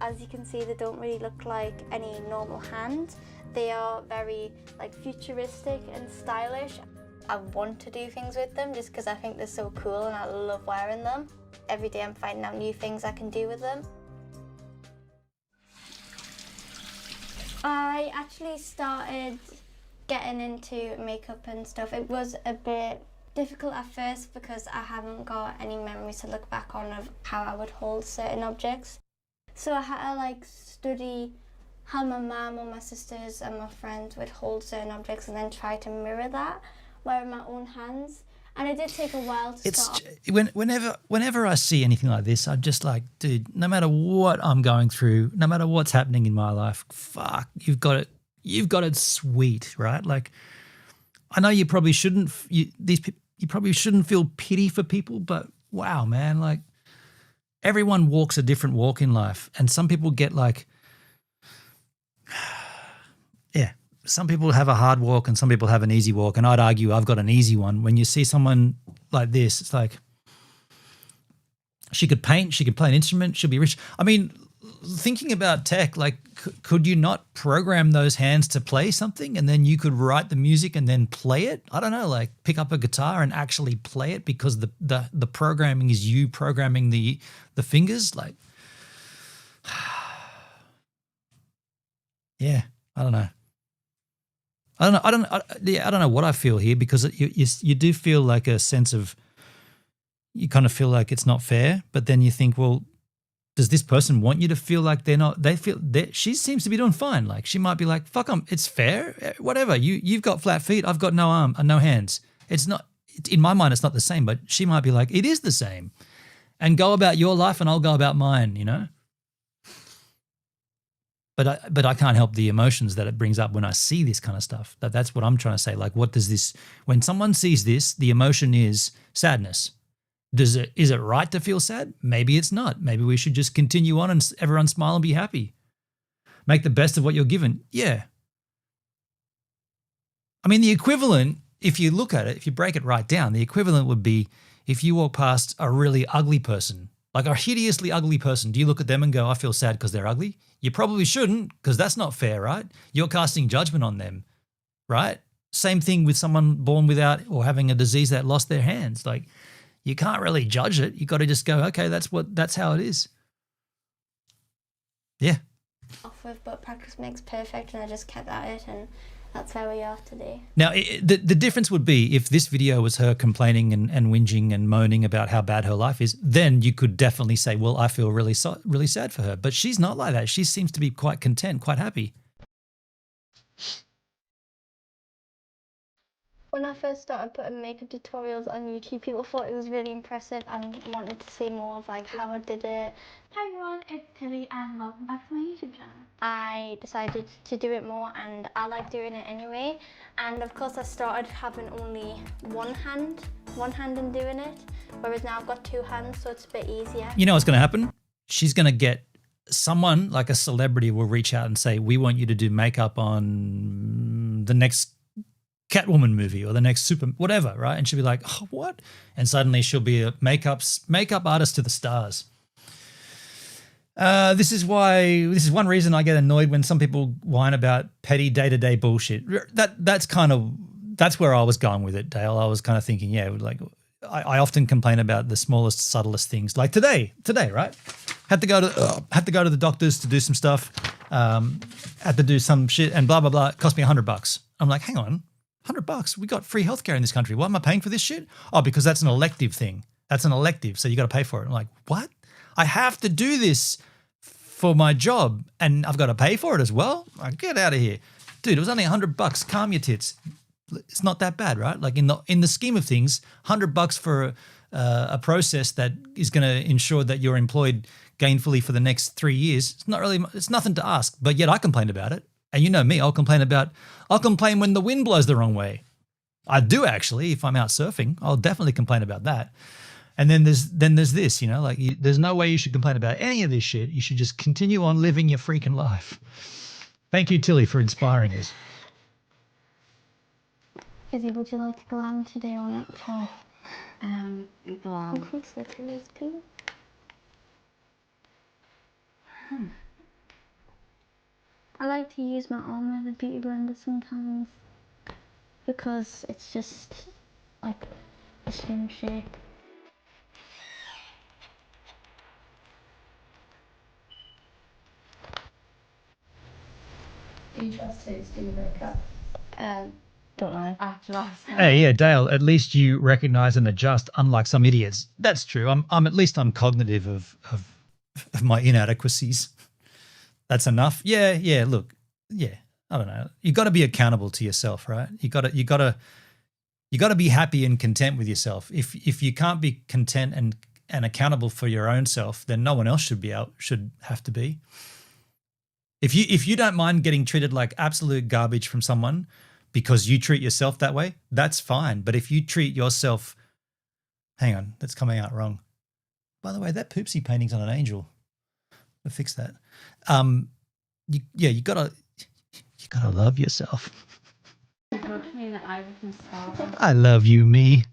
As you can see, they don't really look like any normal hand. They are very like futuristic and stylish. I want to do things with them just because I think they're so cool and I love wearing them. Every day I'm finding out new things I can do with them. I actually started getting into makeup and stuff. It was a bit difficult at first because I haven't got any memories to look back on of how I would hold certain objects. So I had to like study how my mum or my sisters and my friends would hold certain objects and then try to mirror that wearing my own hands. And it did take a while to start. Whenever I see anything like this, I'm just like, dude, no matter what I'm going through, no matter what's happening in my life, fuck, you've got it sweet, right? Like, I know you probably shouldn't, you probably shouldn't feel pity for people, but wow, man, like everyone walks a different walk in life, and some people get like, yeah. Some people have a hard walk and some people have an easy walk, and I'd argue I've got an easy one. When you see someone like this, it's like she could paint, she could play an instrument, she'll be rich. I mean, thinking about tech, like could you not program those hands to play something and then you could write the music and then play it? I don't know, like pick up a guitar and actually play it because the programming is you programming the fingers. Like, yeah, I don't know. I don't know what I feel here, because you do feel like a sense of, you kind of feel like it's not fair, but then you think, well, does this person want you to feel like she seems to be doing fine. Like she might be like, fuck 'em, it's fair, whatever. You've got flat feet, I've got no arm and no hands. It's not, in my mind, it's not the same, but she might be like, it is the same, and go about your life and I'll go about mine, you know? But I can't help the emotions that it brings up when I see this kind of stuff. That's what I'm trying to say. Like, what does this, when someone sees this, the emotion is sadness. Is it right to feel sad? Maybe it's not. Maybe we should just continue on and everyone smile and be happy. Make the best of what you're given. Yeah. I mean, the equivalent, if you look at it, if you break it right down, the equivalent would be if you walk past a really ugly person, like a hideously ugly person, do you look at them and go, I feel sad because they're ugly? You probably shouldn't, because that's not fair, right? You're casting judgment on them, right? Same thing with someone born without or having a disease that lost their hands. Like, you can't really judge it. You got to just go, okay, that's how it is. Yeah. Off with, but practice makes perfect, and I just kept at it, and that's where we are today. Now, the difference would be if this video was her complaining and whinging and moaning about how bad her life is, then you could definitely say, well, I feel really sad for her. But she's not like that. She seems to be quite content, quite happy. When I first started putting makeup tutorials on YouTube, people thought it was really impressive and wanted to see more of like how I did it. Hi everyone, it's Tilly and welcome back to my YouTube channel. I decided to do it more and I like doing it anyway. And of course I started having only one hand in doing it, whereas now I've got two hands, so it's a bit easier. You know what's going to happen? She's going to get someone, like a celebrity, will reach out and say, we want you to do makeup on the next Catwoman movie or the next super whatever, right? And she'll be like, oh, what? And suddenly she'll be a makeup artist to the stars. This is one reason I get annoyed when some people whine about petty day-to-day bullshit. That's where I was going with it, Dale. I was kind of thinking, yeah, like I often complain about the smallest, subtlest things. Like today, right? Had to go to the doctors to do some stuff. Had to do some shit and blah blah blah. It cost me $100. I'm like, hang on. $100. We got free healthcare in this country. Why am I paying for this shit? Oh, because that's an elective thing. That's an elective, so you got to pay for it. I'm like, what? I have to do this for my job, and I've got to pay for it as well? Like, get out of here, dude. It was only $100. Calm your tits. It's not that bad, right? Like in the scheme of things, $100 for a process that is going to ensure that you're employed gainfully for the next 3 years. It's nothing to ask. But yet I complain about it. And you know me, I'll complain when the wind blows the wrong way. I do actually, if I'm out surfing, I'll definitely complain about that. And then there's this, you know, like there's no way you should complain about any of this shit. You should just continue on living your freaking life. Thank you, Tilly, for inspiring us. Izzy, would you like to go on today or not? Go on. Of course, it is too. I like to use my arm as a beauty blender sometimes because it's just like a slim shape. Do you trust to do your makeup? Don't know. Hey, yeah, Dale, at least you recognize and adjust, unlike some idiots. That's true. I'm cognitive of my inadequacies. That's enough. Yeah. Look, yeah. I don't know. You got to be accountable to yourself, right? You got to be happy and content with yourself. If you can't be content and accountable for your own self, then no one else should have to be. If you don't mind getting treated like absolute garbage from someone because you treat yourself that way, that's fine. But if you treat yourself, hang on, that's coming out wrong. By the way, that Poopsie painting's on an angel. We'll fix that. You gotta love yourself. I love you, me.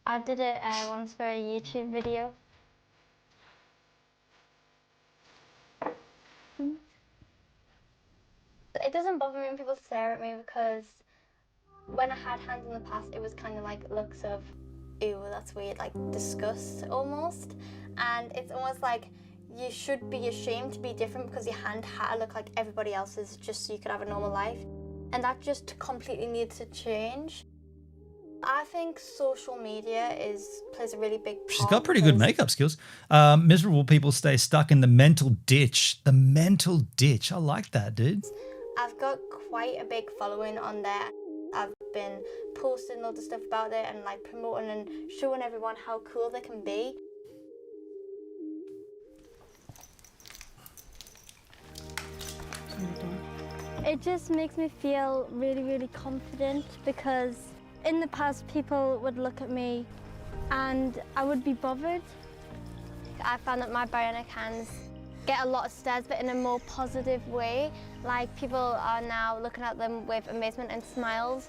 I did it once for a YouTube video. It doesn't bother me when people stare at me because when I had hands in the past, it was kind of like looks of, ew, that's weird, like disgust almost. And it's almost like you should be ashamed to be different because your hand had to look like everybody else's just so you could have a normal life. And that just completely needs to change. I think social media plays a really big part. She's got pretty good makeup skills. Miserable people stay stuck in the mental ditch. The mental ditch. I like that, dude. I've got quite a big following on there. I've been posting loads of stuff about it and like promoting and showing everyone how cool they can be. It just makes me feel really, really confident because in the past people would look at me and I would be bothered. I found that my bionic hands get a lot of stares, but in a more positive way. Like people are now looking at them with amazement and smiles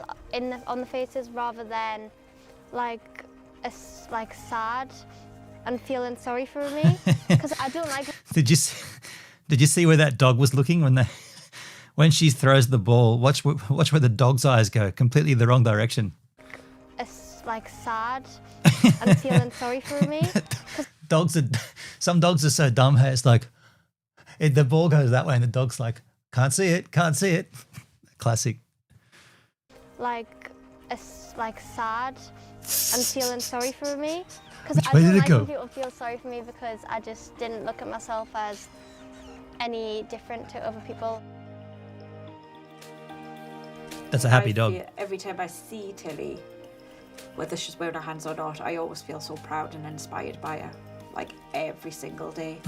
on the faces rather than like sad and feeling sorry for me because I don't like. Did you see where that dog was looking when she throws the ball? Watch where the dog's eyes go, completely the wrong direction. Like sad and feeling sorry for me. Some dogs are so dumb. Hey, it's like the ball goes that way and the dog's like, can't see it. Classic. like like sad and feeling sorry for me, because Which I way don't did it like go? when people feel sorry for me because I just didn't look at myself as any different to other people. That's a happy dog. Every time I see Tilly, whether she's wearing her hands or not, I always feel so proud and inspired by her, like every single day.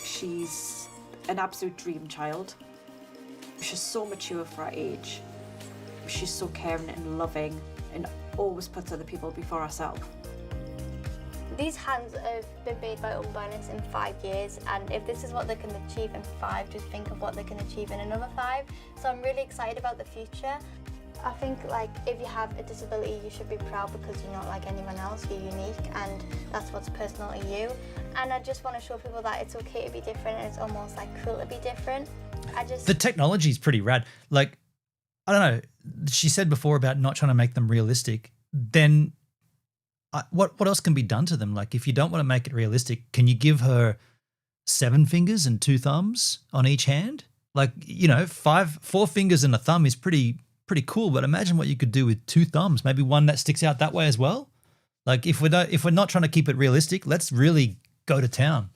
She's an absolute dream child. She's so mature for her age. She's so caring and loving and always puts other people before herself. These hands have been made by Unbalanced in 5 years, and if this is what they can achieve in 5, just think of what they can achieve in another 5. So I'm really excited about the future. I think like if you have a disability, you should be proud because you're not like anyone else, you're unique, and that's what's personal to you. And I just want to show people that it's okay to be different, and it's almost like cool to be different. The technology is pretty rad. Like, I don't know, she said before about not trying to make them realistic. Then what else can be done to them? Like, if you don't want to make it realistic, can you give her 7 fingers and 2 thumbs on each hand? Like, you know, 4 fingers and a thumb is pretty cool. But imagine what you could do with 2 thumbs. Maybe one that sticks out that way as well. Like, if we're not trying to keep it realistic, let's really go to town.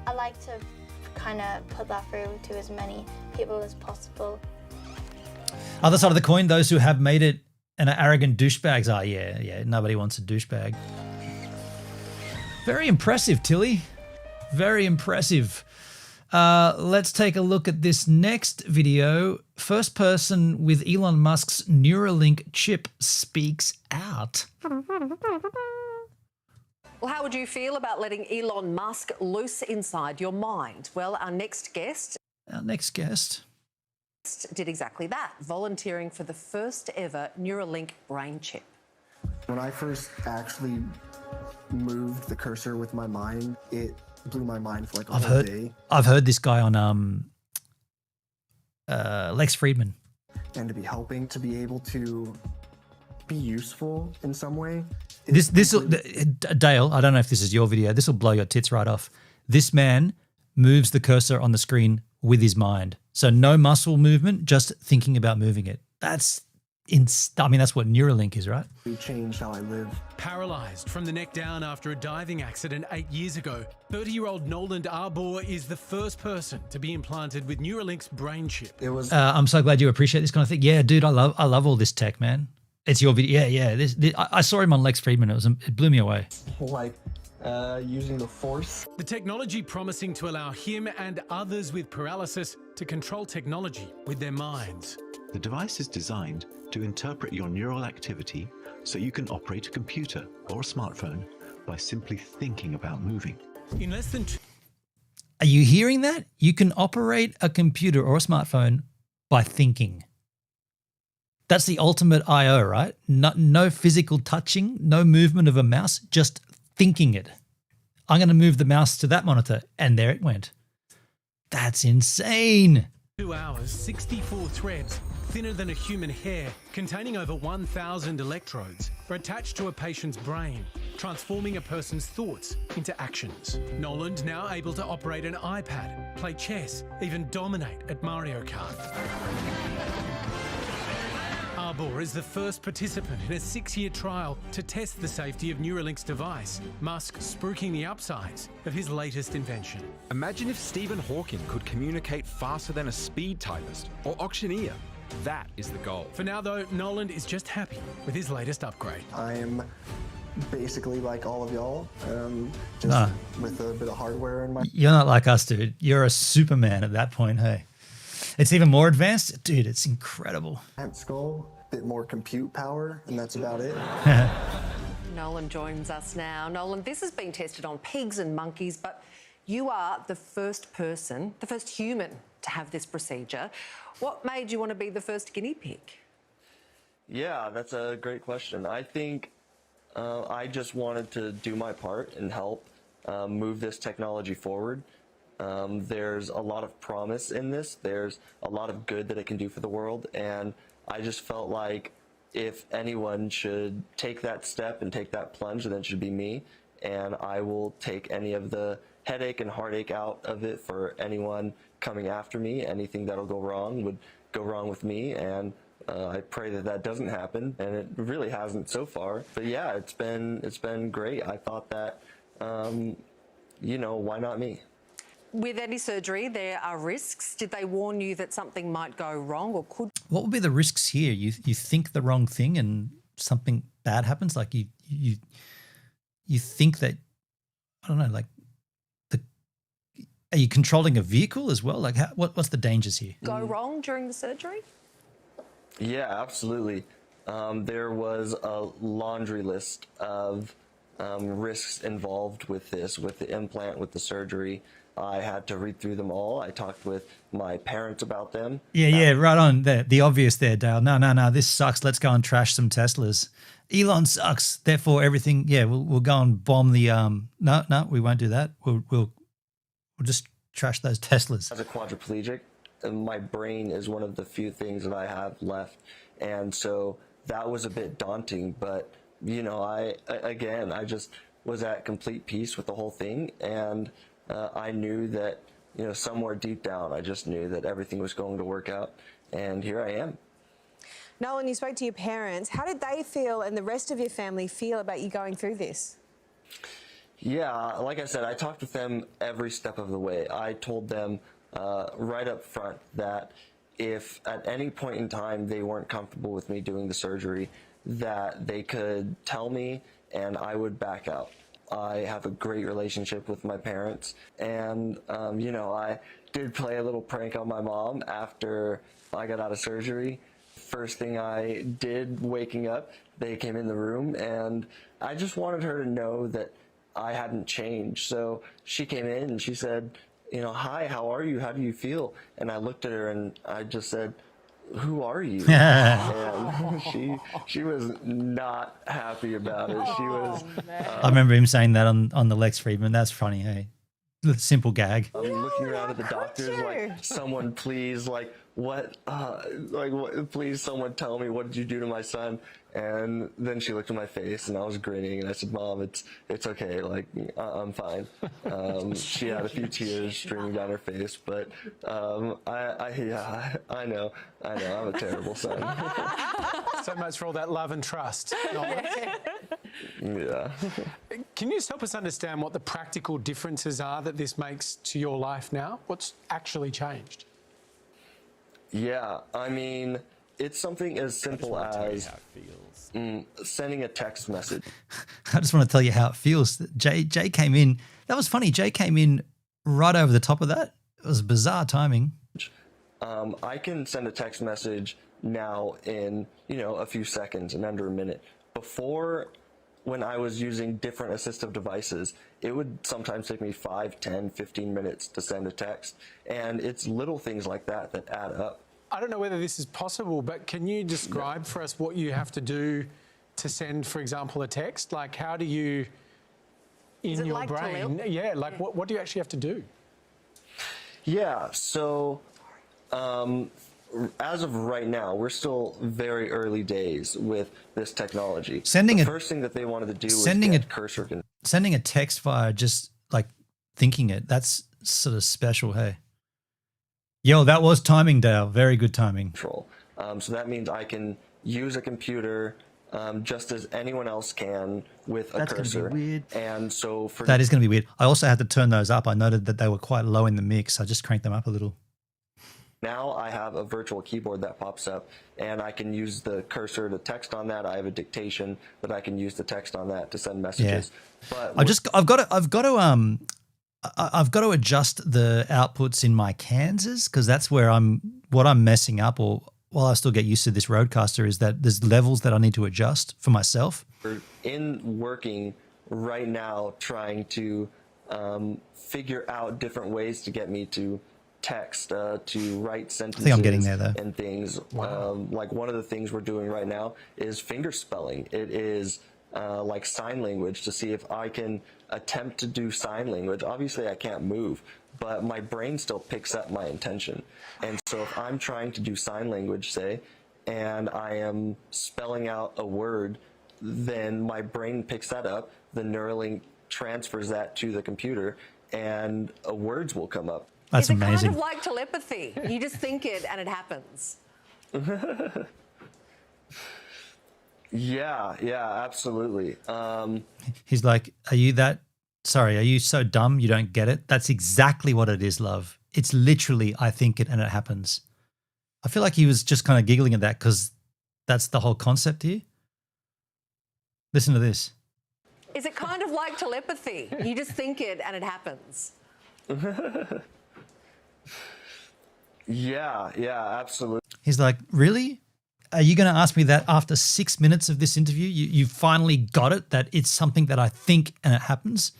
I like to kind of put that through to as many people as possible. Other side of the coin, those who have made it and are arrogant douchebags are, yeah, nobody wants a douchebag. Very impressive, Tilly. Very impressive. Let's take a look at this next video. First person with Elon Musk's Neuralink chip speaks out. Well, how would you feel about letting Elon Musk loose inside your mind? Well, our next guest did exactly that, volunteering for the first ever Neuralink brain chip. When I first actually moved the cursor with my mind, it blew my mind for like a whole day. I've heard this guy on Lex Friedman. And to be helping, to be able to be useful in some way. Dale, I don't know if this is your video. This will blow your tits right off. This man moves the cursor on the screen with his mind. So no muscle movement, just thinking about moving it. That's what Neuralink is, right? It changed how I live. Paralysed from the neck down after a diving accident 8 years ago, 30-year-old Nolan Arbor is the first person to be implanted with Neuralink's brain chip. It was. I'm so glad you appreciate this kind of thing. Yeah, dude, I love all this tech, man. It's your video. Yeah. This I saw him on Lex Friedman. It blew me away. Like using the force. The technology promising to allow him and others with paralysis to control technology with their minds. The device is designed to interpret your neural activity so you can operate a computer or a smartphone by simply thinking about moving. In less than Are you hearing that? You can operate a computer or a smartphone by thinking. That's the ultimate I/O, right? No physical touching, no movement of a mouse, just thinking it. I'm going to move the mouse to that monitor, and there it went. That's insane. 2 hours, 64 threads, thinner than a human hair, containing over 1,000 electrodes, are attached to a patient's brain, transforming a person's thoughts into actions. Nolan's now able to operate an iPad, play chess, even dominate at Mario Kart. Arbor is the first participant in a 6-year trial to test the safety of Neuralink's device, Musk spruiking the upsides of his latest invention. Imagine if Stephen Hawking could communicate faster than a speed typist or auctioneer. That is the goal. For now, though, Nolan is just happy with his latest upgrade. I'm basically like all of y'all, with a bit of hardware in my... You're not like us, dude. You're a Superman at that point, hey. It's even more advanced. Dude, it's incredible. Skull, bit more compute power, and that's about it. Nolan joins us now. Nolan, this has been tested on pigs and monkeys, but you are the first person, the first human to have this procedure. What made you want to be the first guinea pig? Yeah, that's a great question. I think I just wanted to do my part and help move this technology forward. There's a lot of promise in this. There's a lot of good that it can do for the world. And I just felt like if anyone should take that step and take that plunge, then it should be me. And I will take any of the headache and heartache out of it for anyone coming after me. Anything that'll go wrong would go wrong with me, and I pray that that doesn't happen, and it really hasn't so far. But yeah, it's been great. I thought that, you know, why not me? With any surgery, there are risks. Did they warn you that something might go wrong or could? What would be the risks here? You think the wrong thing and something bad happens? Like you think that, I don't know, like are you controlling a vehicle as well? Like what's the dangers here? Go wrong during the surgery? Yeah, absolutely. There was a laundry list of risks involved with this, with the implant, with the surgery. I had to read through them all. I talked with my parents about them. Yeah, right on. The obvious there, Dale. No, this sucks. Let's go and trash some Teslas. Elon sucks. Therefore, everything. Yeah, we'll go and bomb the. No, we won't do that. We'll just trash those Teslas. As a quadriplegic, my brain is one of the few things that I have left, and so that was a bit daunting. But you know, I just was at complete peace with the whole thing, and I knew that, you know, somewhere deep down, I just knew that everything was going to work out, and here I am. Nolan, you spoke to your parents. How did they feel and the rest of your family feel about you going through this? Yeah, like I said, I talked with them every step of the way. I told them right up front that if at any point in time they weren't comfortable with me doing the surgery, that they could tell me and I would back out. I have a great relationship with my parents, and you know, I did play a little prank on my mom after I got out of surgery. First thing I did waking up, they came in the room, and I just wanted her to know that I hadn't changed. So she came in and she said, you know, "Hi, how are you? How do you feel?" And I looked at her and I just said, "Who are you?" And she was not happy about it. She was. I remember him saying that on the Lex Friedman. That's funny, hey? The simple gag. I'm looking around at the doctors like, someone please, like, what, please someone tell me, what did you do to my son? And then she looked at my face and I was grinning and I said, "Mom, it's okay, like, I'm fine." She had a few tears streaming down her face, but I know, I'm a terrible son. So much for all that love and trust. Yeah. Can you just help us understand what the practical differences are that this makes to your life now? What's actually changed? Yeah, I mean, it's something as simple as sending a text message. I just want to tell you how it feels. Jay came in. That was funny. Jay came in right over the top of that. It was bizarre timing. I can send a text message now in, you know, a few seconds, in under a minute. Before, when I was using different assistive devices, it would sometimes take me 5, 10, 15 minutes to send a text. And it's little things like that that add up. I don't know whether this is possible, but can you describe for us what you have to do to send, for example, a text? Like, how do you, in your brain, like what do you actually have to do? Yeah, so as of right now, we're still very early days with this technology. The first thing that they wanted to do was get cursor control. Sending a text via just like thinking it, that's sort of special, hey? Yo, that was timing, Dale. Very good timing. So that means I can use a computer just as anyone else can with a cursor. Gonna be weird. And so for that is going to be weird. I also had to turn those up. I noted that they were quite low in the mix. I just cranked them up a little. now I have a virtual keyboard that pops up, and I can use the cursor to text on that. I have a dictation that I can use to text on that to send messages. Yeah. But I've got to adjust the outputs in my Kansas, because that's where what I'm messing up, or while I still get used to this Rodecaster, is that there's levels that I need to adjust for myself. In working right now, trying to figure out different ways to get me to text, to write sentences. I think I'm getting there, though. And things. Wow. Like one of the things we're doing right now is finger spelling. It is like sign language, to see if I can attempt to do sign language. Obviously, I can't move, but my brain still picks up my intention. And so if I'm trying to do sign language, say, and I am spelling out a word, then my brain picks that up, the Neuralink transfers that to the computer, and words will come up. That's It's amazing. kind of like telepathy. You just think it and it happens. Yeah, absolutely. He's like, are you so dumb you don't get it? That's exactly what it is, love. It's literally, I think it and it happens. I feel like he was just kind of giggling at that because that's the whole concept here. Listen to this. Is it kind of like telepathy? You just think it and it happens. Yeah, absolutely. He's like, really? Are you going to ask me that after 6 minutes of this interview? You finally got it, that it's something that I think and it happens?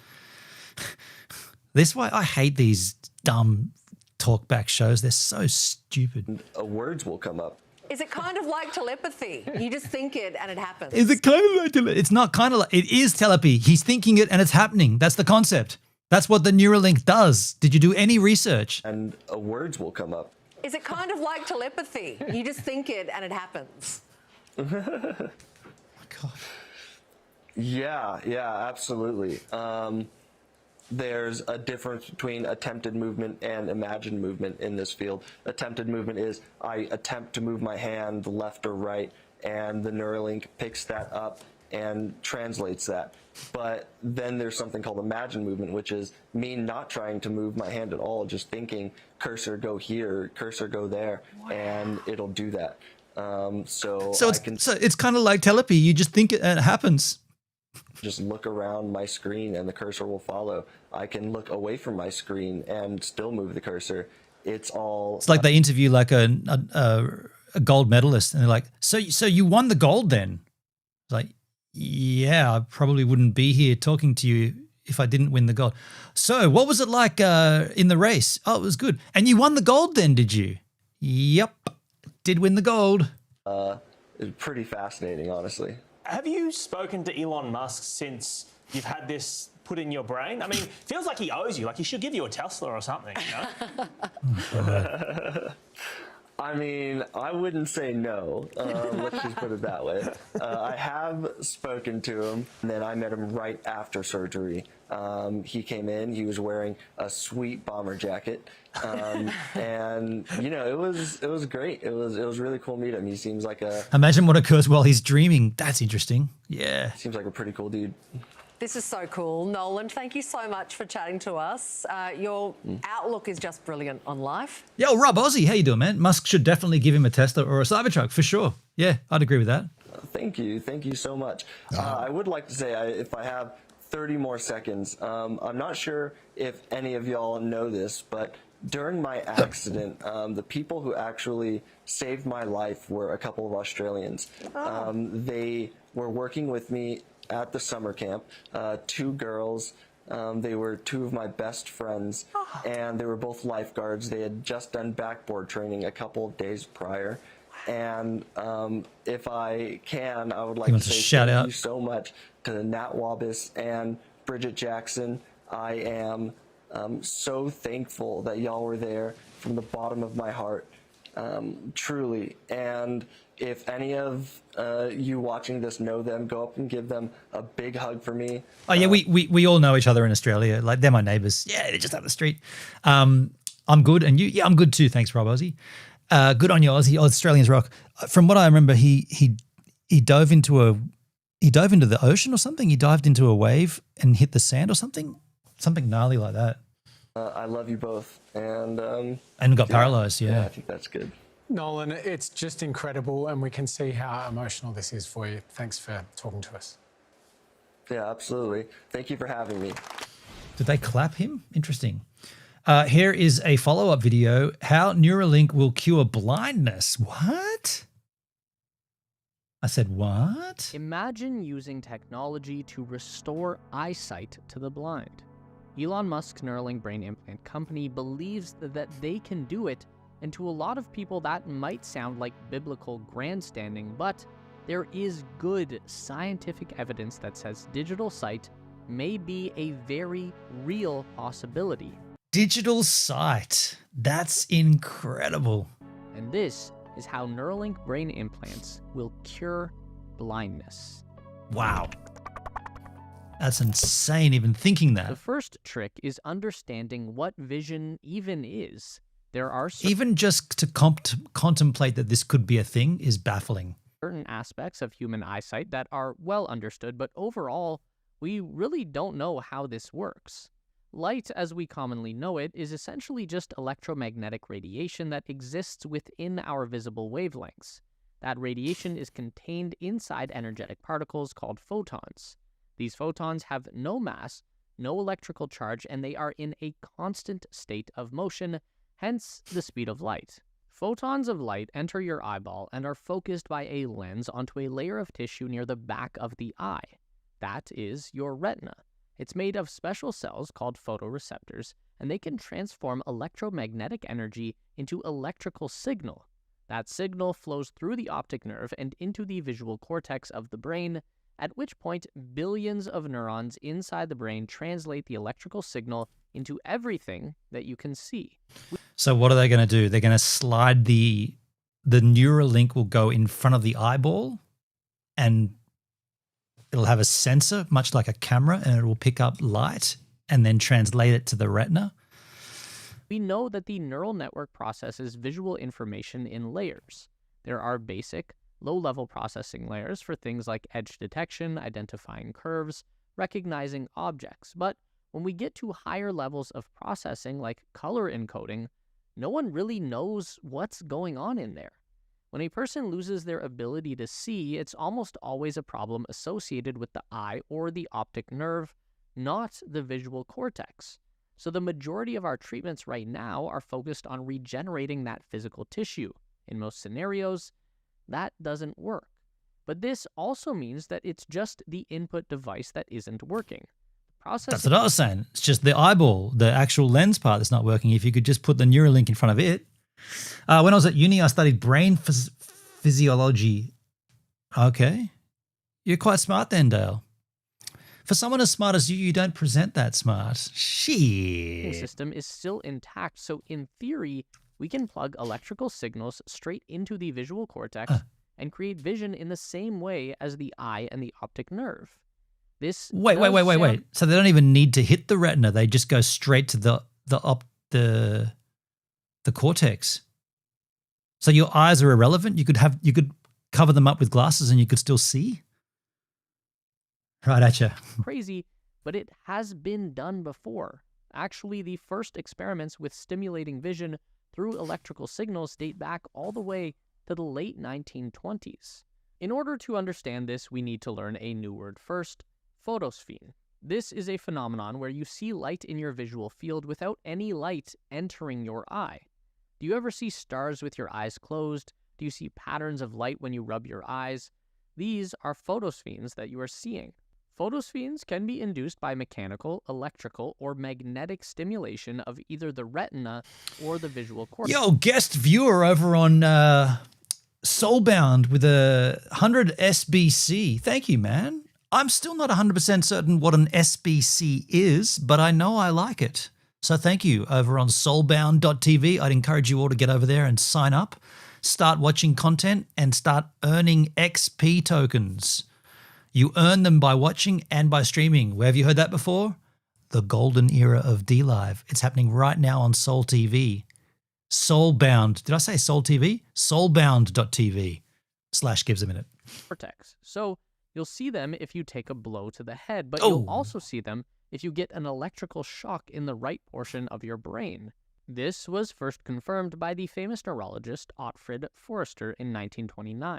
This is why I hate these dumb talkback shows. They're so stupid. Words will come up. Is it kind of like telepathy? You just think it and it happens. Is it kind of like telepathy? It's not kind of like, it is telepathy. He's thinking it and it's happening. That's the concept. That's what the Neuralink does. Did you do any research? And words will come up. Is it kind of like telepathy? You just think it and it happens. Oh my God. Yeah, absolutely. There's a difference between attempted movement and imagined movement in this field. Attempted movement is I attempt to move my hand left or right, and the Neuralink picks that up and translates that. But then there's something called imagined movement, which is me not trying to move my hand at all, just thinking cursor go here, cursor go there, and it'll do that. So it's kind of like telepathy. You just think it and it happens. Just look around my screen and the cursor will follow. I can look away from my screen and still move the cursor. It's like they interview like a gold medalist, and they're like, so you won the gold then? It's like, yeah, I probably wouldn't be here talking to you if I didn't win the gold. So what was it like in the race? Oh, it was good. And you won the gold then, did you? Yep, did win the gold. It's pretty fascinating, honestly. Have you spoken to Elon Musk since you've had this put in your brain? I mean, it feels like he owes you. Like he should give you a Tesla or something, you know? I mean, I wouldn't say no. Let's just put it that way. I have spoken to him, and then I met him right after surgery. He came in. He was wearing a sweet bomber jacket, and you know, it was great. It was really cool to meet him. He seems like Imagine what occurs while he's dreaming. That's interesting. Yeah. Seems like a pretty cool dude. This is so cool. Nolan, thank you so much for chatting to us. Your outlook is just brilliant on life. Yo, Rob Aussie, how you doing, man? Musk should definitely give him a Tesla or a Cybertruck for sure. Yeah, I'd agree with that. Thank you so much. I would like to say, if I have 30 more seconds, I'm not sure if any of y'all know this, but during my accident, the people who actually saved my life were a couple of Australians. They were working with me at the summer camp, 2 girls. They were 2 of my best friends, and they were both lifeguards. They had just done backboard training a couple of days prior. And if I can, I would like to say thank you so much to Nat Wabis and Bridget Jackson. I am so thankful that y'all were there from the bottom of my heart, truly. And if any of you watching this know them, go up and give them a big hug for me. Oh yeah, we all know each other in Australia. Like, they're my neighbours. Yeah, they're just up the street. I'm good, and you? Yeah, I'm good too. Thanks, Rob Aussie. Good on you, Aussie. Australians rock. From what I remember, he dove into the ocean or something. He dived into a wave and hit the sand or something gnarly like that. I love you both, and got paralyzed. Yeah, I think that's good. Nolan, it's just incredible, and we can see how emotional this is for you. Thanks for talking to us. Yeah, absolutely. Thank you for having me. Did they clap him? Interesting. Here is a follow-up video. How Neuralink will cure blindness. What? I said, what? Imagine using technology to restore eyesight to the blind. Elon Musk's Neuralink brain implant company believes that they can do it, and to a lot of people that might sound like biblical grandstanding, but there is good scientific evidence that says digital sight may be a very real possibility. Digital sight. That's incredible. And this is how Neuralink brain implants will cure blindness. Wow. That's insane, even thinking The that. first trick is understanding what vision even is. There are Even just to contemplate that this could be a thing is baffling. certain aspects of human eyesight that are well understood, but overall, we really don't know how this works. Light, as we commonly know it, is essentially just electromagnetic radiation that exists within our visible wavelengths. That radiation is contained inside energetic particles called photons. These photons have no mass, no electrical charge, and they are in a constant state of motion, hence the speed of light. Photons of light enter your eyeball and are focused by a lens onto a layer of tissue near the back of the eye. That is your retina. It's made of special cells called photoreceptors, and they can transform electromagnetic energy into electrical signal. That signal flows through the optic nerve and into the visual cortex of the brain, at which point billions of neurons inside the brain translate the electrical signal into everything that you can see. So what are they going to do? They're going to slide the Neuralink will go in front of the eyeball, and it'll have a sensor, much like a camera, and it will pick up light and then translate it to the retina. We know that the neural network processes visual information in layers. There are basic, low-level processing layers for things like edge detection, identifying curves, recognizing objects. But when we get to higher levels of processing like color encoding, no one really knows what's going on in there. When a person loses their ability to see, it's almost always a problem associated with the eye or the optic nerve, not the visual cortex. So the majority of our treatments right now are focused on regenerating that physical tissue. In most scenarios, that doesn't work. But this also means that it's just the input device that isn't working. That's what I was saying. It's just the eyeball, the actual lens part that's not working. If you could just put the Neuralink in front of it. When I was at uni, I studied brain physiology. Okay. You're quite smart then, Dale. For someone as smart as you, you don't present that smart. Shit. System is still intact, so in theory, we can plug electrical signals straight into the visual cortex and create vision in the same way as the eye and the optic nerve. This Wait. So they don't even need to hit the retina. They just go straight to the cortex. So your eyes are irrelevant. You could cover them up with glasses and you could still see. Right at you. Crazy, but it has been done before. Actually, the first experiments with stimulating vision through electrical signals date back all the way to the late 1920s. In order to understand this, we need to learn a new word first: photosphene. This is a phenomenon where you see light in your visual field without any light entering your eye. Do you ever see stars with your eyes closed? Do you see patterns of light when you rub your eyes? These are photospenes that you are seeing. Photospenes can be induced by mechanical, electrical, or magnetic stimulation of either the retina or the visual cortex. Yo, guest viewer over on Soulbound with a 100 SBC. Thank you, man. I'm still not 100% certain what an SBC is, but I know I like it. So thank you over on soulbound.tv. I'd encourage you all to get over there and sign up, start watching content, and start earning XP tokens. You earn them by watching and by streaming. Where have you heard that before? The golden era of DLive. It's happening right now on Soul TV. Soulbound. Did I say Soul TV? Soulbound.tv/gives a minute. Cortex. So you'll see them if you take a blow to the head, but you'll also see them if you get an electrical shock in the right portion of your brain. This was first confirmed by the famous neurologist Otfrid Forster in 1929.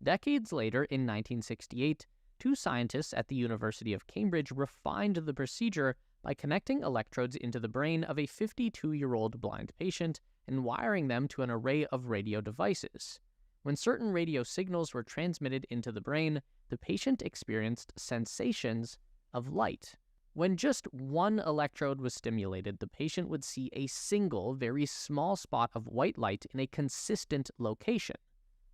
Decades later, in 1968, two scientists at the University of Cambridge refined the procedure by connecting electrodes into the brain of a 52-year-old blind patient and wiring them to an array of radio devices. When certain radio signals were transmitted into the brain, the patient experienced sensations of light. When just one electrode was stimulated, the patient would see a single, very small spot of white light in a consistent location.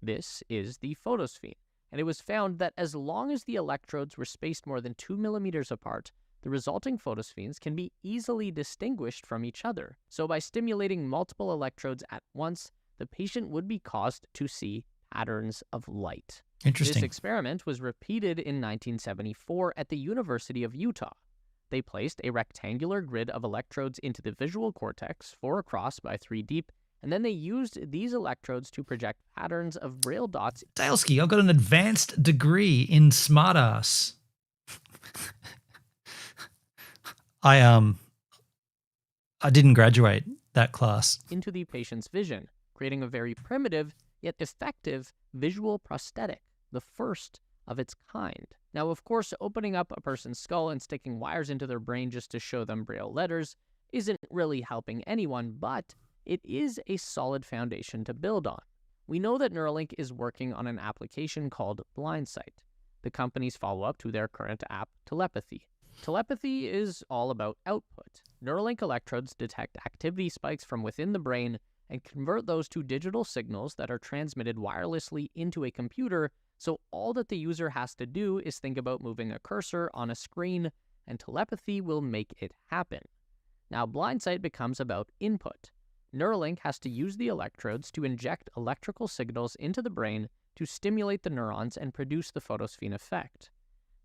This is the photosphene, and it was found that as long as the electrodes were spaced more than 2 millimeters apart, the resulting photosphenes can be easily distinguished from each other. So by stimulating multiple electrodes at once, the patient would be caused to see patterns of light. Interesting. This experiment was repeated in 1974 at the University of Utah. They placed a rectangular grid of electrodes into the visual cortex, 4 across by 3 deep, and then they used these electrodes to project patterns of braille dots. Dalesky, I've got an advanced degree in smartass. I didn't graduate that class. Into the patient's vision, creating a very primitive yet effective visual prosthetic, the first of its kind. Now, of course, opening up a person's skull and sticking wires into their brain just to show them braille letters isn't really helping anyone, but it is a solid foundation to build on. We know that Neuralink is working on an application called Blindsight, the company's follow-up to their current app, Telepathy. Telepathy is all about output. Neuralink electrodes detect activity spikes from within the brain and convert those to digital signals that are transmitted wirelessly into a computer, so all that the user has to do is think about moving a cursor on a screen, and telepathy will make it happen. Now, Blindsight becomes about input. Neuralink has to use the electrodes to inject electrical signals into the brain to stimulate the neurons and produce the photosphene effect.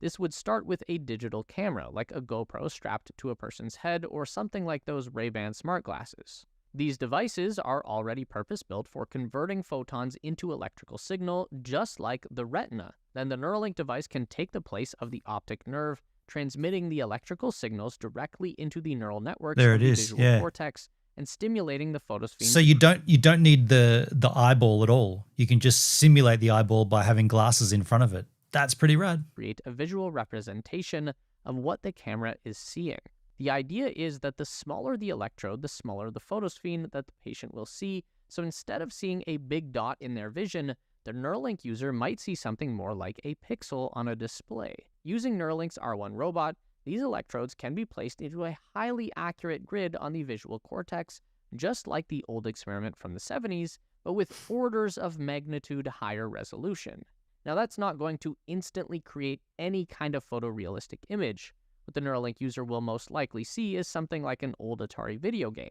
This would start with a digital camera, like a GoPro strapped to a person's head or something like those Ray-Ban smart glasses. These devices are already purpose-built for converting photons into electrical signal, just like the retina. Then the Neuralink device can take the place of the optic nerve, transmitting the electrical signals directly into the neural networks of the visual cortex and stimulating the photosphene. So you don't need the eyeball at all. You can just simulate the eyeball by having glasses in front of it. That's pretty rad. Create a visual representation of what the camera is seeing. The idea is that the smaller the electrode, the smaller the photosphene that the patient will see. So instead of seeing a big dot in their vision, the Neuralink user might see something more like a pixel on a display. Using Neuralink's R1 robot, these electrodes can be placed into a highly accurate grid on the visual cortex, just like the old experiment from the 70s, but with orders of magnitude higher resolution. Now, that's not going to instantly create any kind of photorealistic image. What the Neuralink user will most likely see is something like an old Atari video game.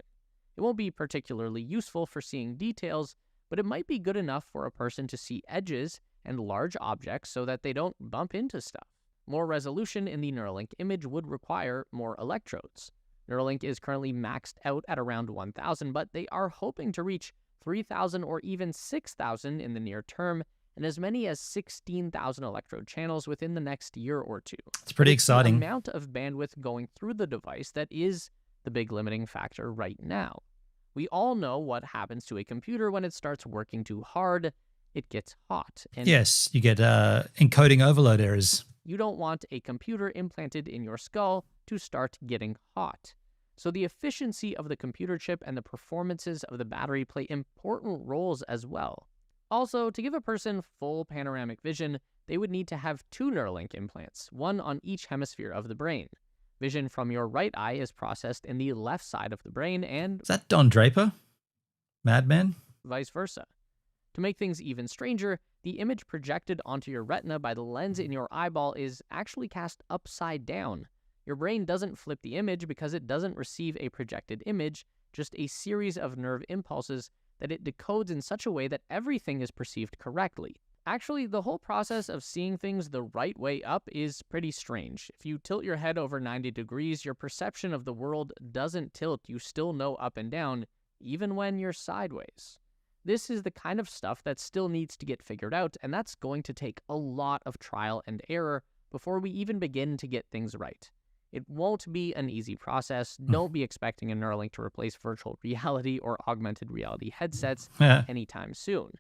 It won't be particularly useful for seeing details, but it might be good enough for a person to see edges and large objects so that they don't bump into stuff. More resolution in the Neuralink image would require more electrodes. Neuralink is currently maxed out at around 1,000, but they are hoping to reach 3,000 or even 6,000 in the near term, and as many as 16,000 electrode channels within the next year or two. It's pretty exciting. The amount of bandwidth going through the device that is the big limiting factor right now. We all know what happens to a computer when it starts working too hard. It gets hot. And yes, you get encoding overload errors. You don't want a computer implanted in your skull to start getting hot. So the efficiency of the computer chip and the performances of the battery play important roles as well. Also, to give a person full panoramic vision, they would need to have 2 Neuralink implants, one on each hemisphere of the brain. Vision from your right eye is processed in the left side of the brain and... Is that Don Draper? Madman? Vice versa. To make things even stranger, the image projected onto your retina by the lens in your eyeball is actually cast upside down. Your brain doesn't flip the image because it doesn't receive a projected image, just a series of nerve impulses that it decodes in such a way that everything is perceived correctly. Actually, the whole process of seeing things the right way up is pretty strange. If you tilt your head over 90 degrees, your perception of the world doesn't tilt. You still know up and down, even when you're sideways. This is the kind of stuff that still needs to get figured out, and that's going to take a lot of trial and error before we even begin to get things right. It won't be an easy process. Don't be expecting a Neuralink to replace virtual reality or augmented reality headsets anytime soon.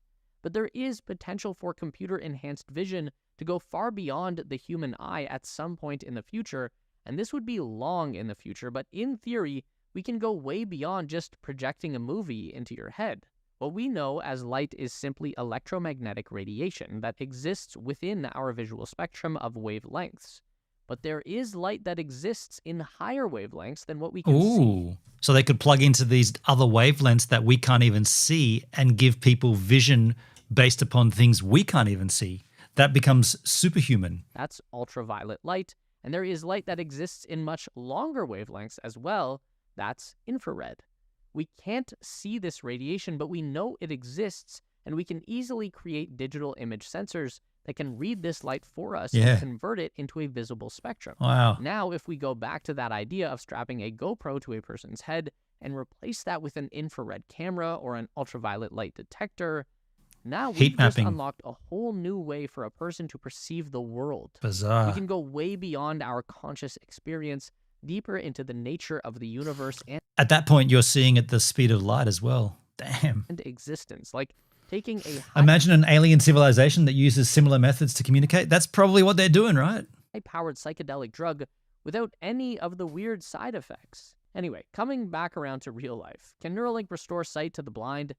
But there is potential for computer-enhanced vision to go far beyond the human eye at some point in the future, and this would be long in the future, but in theory, we can go way beyond just projecting a movie into your head. What we know as light is simply electromagnetic radiation that exists within our visual spectrum of wavelengths. But there is light that exists in higher wavelengths than what we can see. So they could plug into these other wavelengths that we can't even see and give people vision based upon things we can't even see. That becomes superhuman. That's ultraviolet light, and there is light that exists in much longer wavelengths as well. That's infrared. We can't see this radiation, but we know it exists, and we can easily create digital image sensors that can read this light for us Yeah. and convert it into a visible spectrum. Wow. Now, if we go back to that idea of strapping a GoPro to a person's head and replace that with an infrared camera or an ultraviolet light detector, now Heat we've just mapping. unlocked a whole new way for a person to perceive the world. Bizarre. We can go way beyond our conscious experience, deeper into the nature of the universe At that point, you're seeing at the speed of light as well. Damn. and existence. Like taking a high Imagine an alien civilization that uses similar methods to communicate. That's probably what they're doing, right? high-powered psychedelic drug without any of the weird side effects. Anyway, coming back around to real life, can Neuralink restore sight to the blind?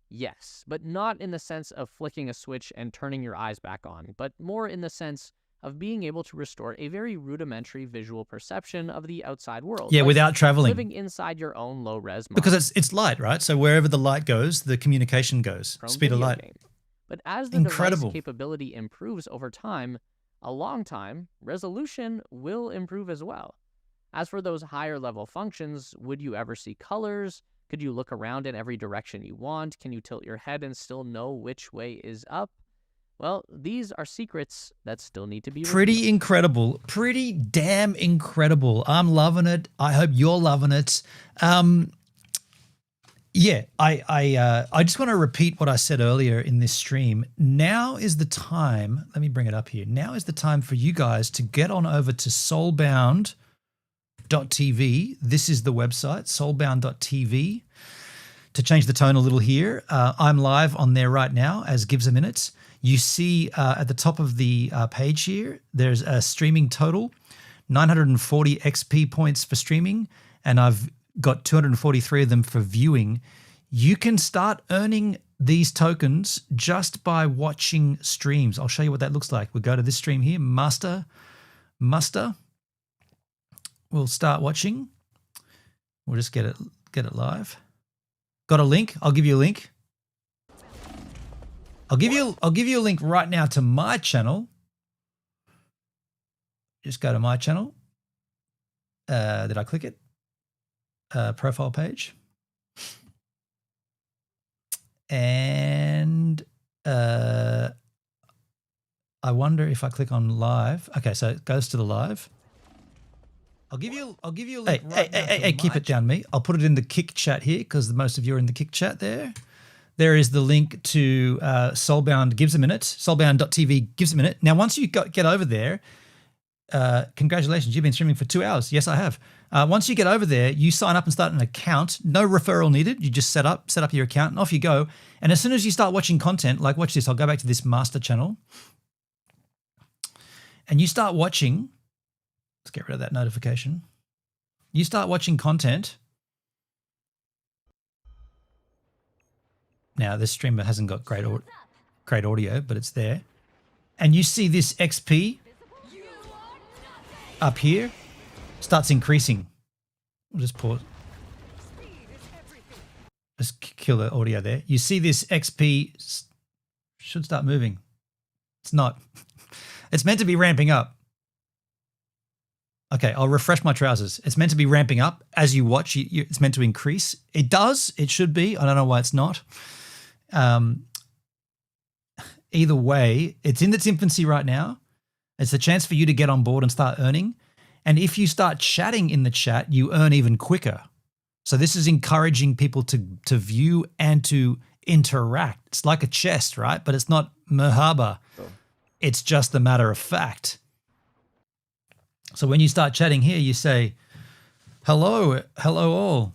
Yes, but not in the sense of flicking a switch and turning your eyes back on, but more in the sense of being able to restore a very rudimentary visual perception of the outside world. Yeah, without traveling. Living inside your own low-res mind. Because it's light, right? So wherever the light goes, the communication goes. From Speed of video light. game. But as the Incredible. device capability improves over time, a long time, resolution will improve as well. As for those higher level functions, would you ever see colors? Could you look around in every direction you want? Can you tilt your head and still know which way is up? Well, these are secrets that still need to be Pretty incredible. Pretty damn incredible. I'm loving it. I hope you're loving it. Yeah, I just want to repeat what I said earlier in this stream. Now is the time. Let me bring it up here. Now is the time for you guys to get on over to soulbound.tv. This is the website, soulbound.tv. To change the tone a little here, I'm live on there right now as Gives a Minute. You see at the top of the page here, there's a streaming total, 940 XP points for streaming, and I've got 243 of them for viewing. You can start earning these tokens just by watching streams. I'll show you what that looks like. We'll go to this stream here, Muster. We'll start watching. We'll just get it live. Got a link? I'll give you a link. I'll give you a link right now to my channel. Just go to my channel. Did I click it? Profile page. And I wonder if I click on live. Okay, so it goes to the live. I'll give you a link. Hey, keep it down, me. I'll put it in the Kick chat here because most of you are in the Kick chat there. There is the link to Soulbound Gives a Minute, soulbound.tv Gives a Minute. Now, once you get over there, congratulations, you've been streaming for 2 hours. Yes, I have. Once you get over there, you sign up and start an account. No referral needed. You just set up your account and off you go. And as soon as you start watching content, like watch this, I'll go back to this master channel. And you start watching, let's get rid of that notification. You start watching content. Now, this streamer hasn't got great audio, but it's there. And you see this XP up here starts increasing. We'll just pause. Just kill the audio there. You see this XP should start moving. It's not. It's meant to be ramping up. Okay, I'll refresh my trousers. It's meant to be ramping up as you watch. It's meant to increase. It does. It should be. I don't know why it's not. Either way, it's in its infancy right now. It's a chance for you to get on board and start earning. And if you start chatting in the chat, you earn even quicker. So this is encouraging people to view and to interact. It's like a chest, right? But it's not merhaba. It's just a matter of fact. So when you start chatting here, you say, hello all.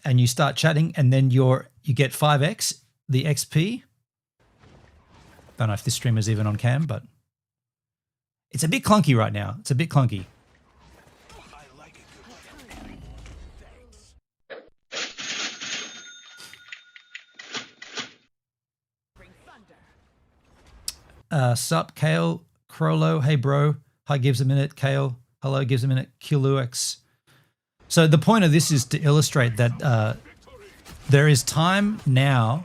And you start chatting, and then you get 5x, the XP. Don't know if this stream is even on cam, but it's a bit clunky right now. It's a bit clunky. Sup, Kale, Crollo, hey bro. Hi, Gives a Minute, Kale. Hello, Gives a Minute, Kilux. So the point of this is to illustrate that there is time now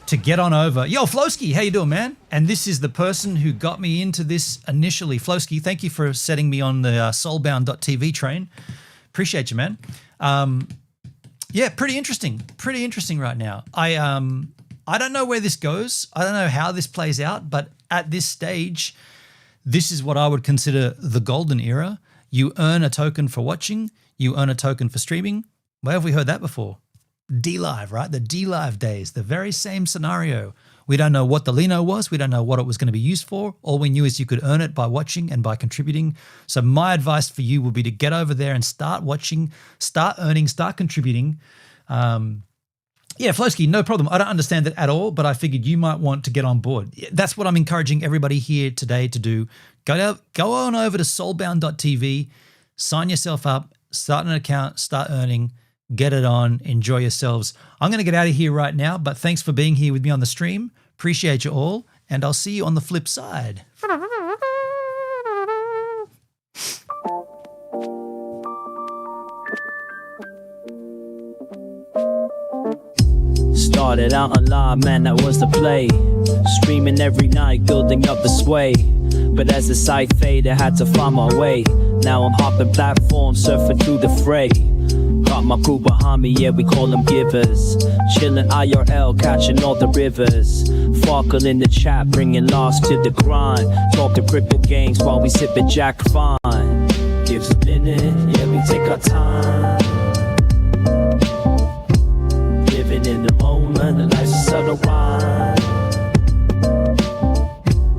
to get on over. Yo, Flowski, how you doing, man? And this is the person who got me into this initially. Flowski, thank you for setting me on the soulbound.tv train. Appreciate you, man. Yeah, pretty interesting right now. I don't know where this goes. I don't know how this plays out, but at this stage, this is what I would consider the golden era. You earn a token for watching. You earn a token for streaming. Where have we heard that before? DLive, right? The DLive days, the very same scenario. We don't know what the Lino was. We don't know what it was going to be used for. All we knew is you could earn it by watching and by contributing. So my advice for you would be to get over there and start watching, start earning, start contributing. Yeah, Flowski, no problem. I don't understand it at all, but I figured you might want to get on board. That's what I'm encouraging everybody here today to do. Go on over to soulbound.tv, sign yourself up, start an account, start earning, get it on, enjoy yourselves. I'm going to get out of here right now, but thanks for being here with me on the stream. Appreciate you all, and I'll see you on the flip side. Started out online, man, that was the play. Streaming every night, building up the sway. But as the site faded, I had to find my way. Now I'm hopping platforms, surfing through the fray. Got my crew behind me, yeah, we call them givers. Chillin' IRL, catching all the rivers. Farkle in the chat, bringing lost to the grind. Talking crypto games while we sippin' Jack Fine. Gives a minute, yeah, we take our time. Living in the moment, the life's a subtle rhyme.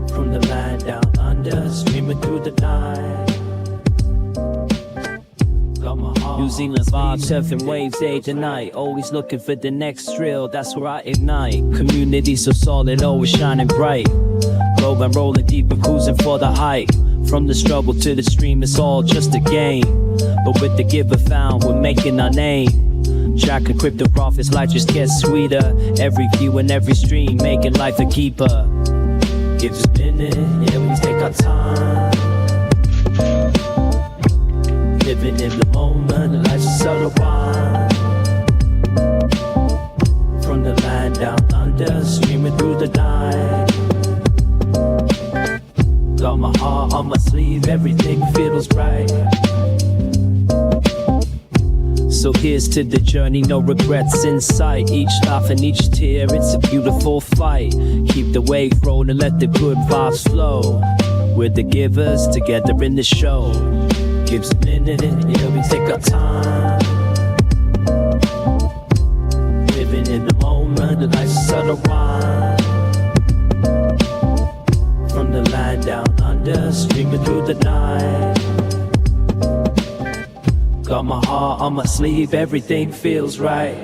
From the land down under, streaming through the night. New Zealand vibes, surfing waves day to night. Always looking for the next thrill, that's where I ignite. Community so solid, always shining bright. Rolling deep and cruising for the height. From the struggle to the stream, it's all just a game. But with the giver found, we're making our name. Jack and crypto profits, life just gets sweeter. Every view and every stream, making life a keeper. Gives a minute, yeah, we take our time. Living in the moment, life's a subtle rhyme. From the land down under, streaming through the night. Got my heart on my sleeve, everything feels right. So here's to the journey, no regrets in sight. Each laugh and each tear, it's a beautiful fight. Keep the wave rolling, let the good vibes flow. We're the givers, together in the show. Gives a minute, yeah, we take our time. Living in the moment, the life's a subtle rhyme. From the land down under, streaming through the night. Got my heart on my sleeve, everything feels right.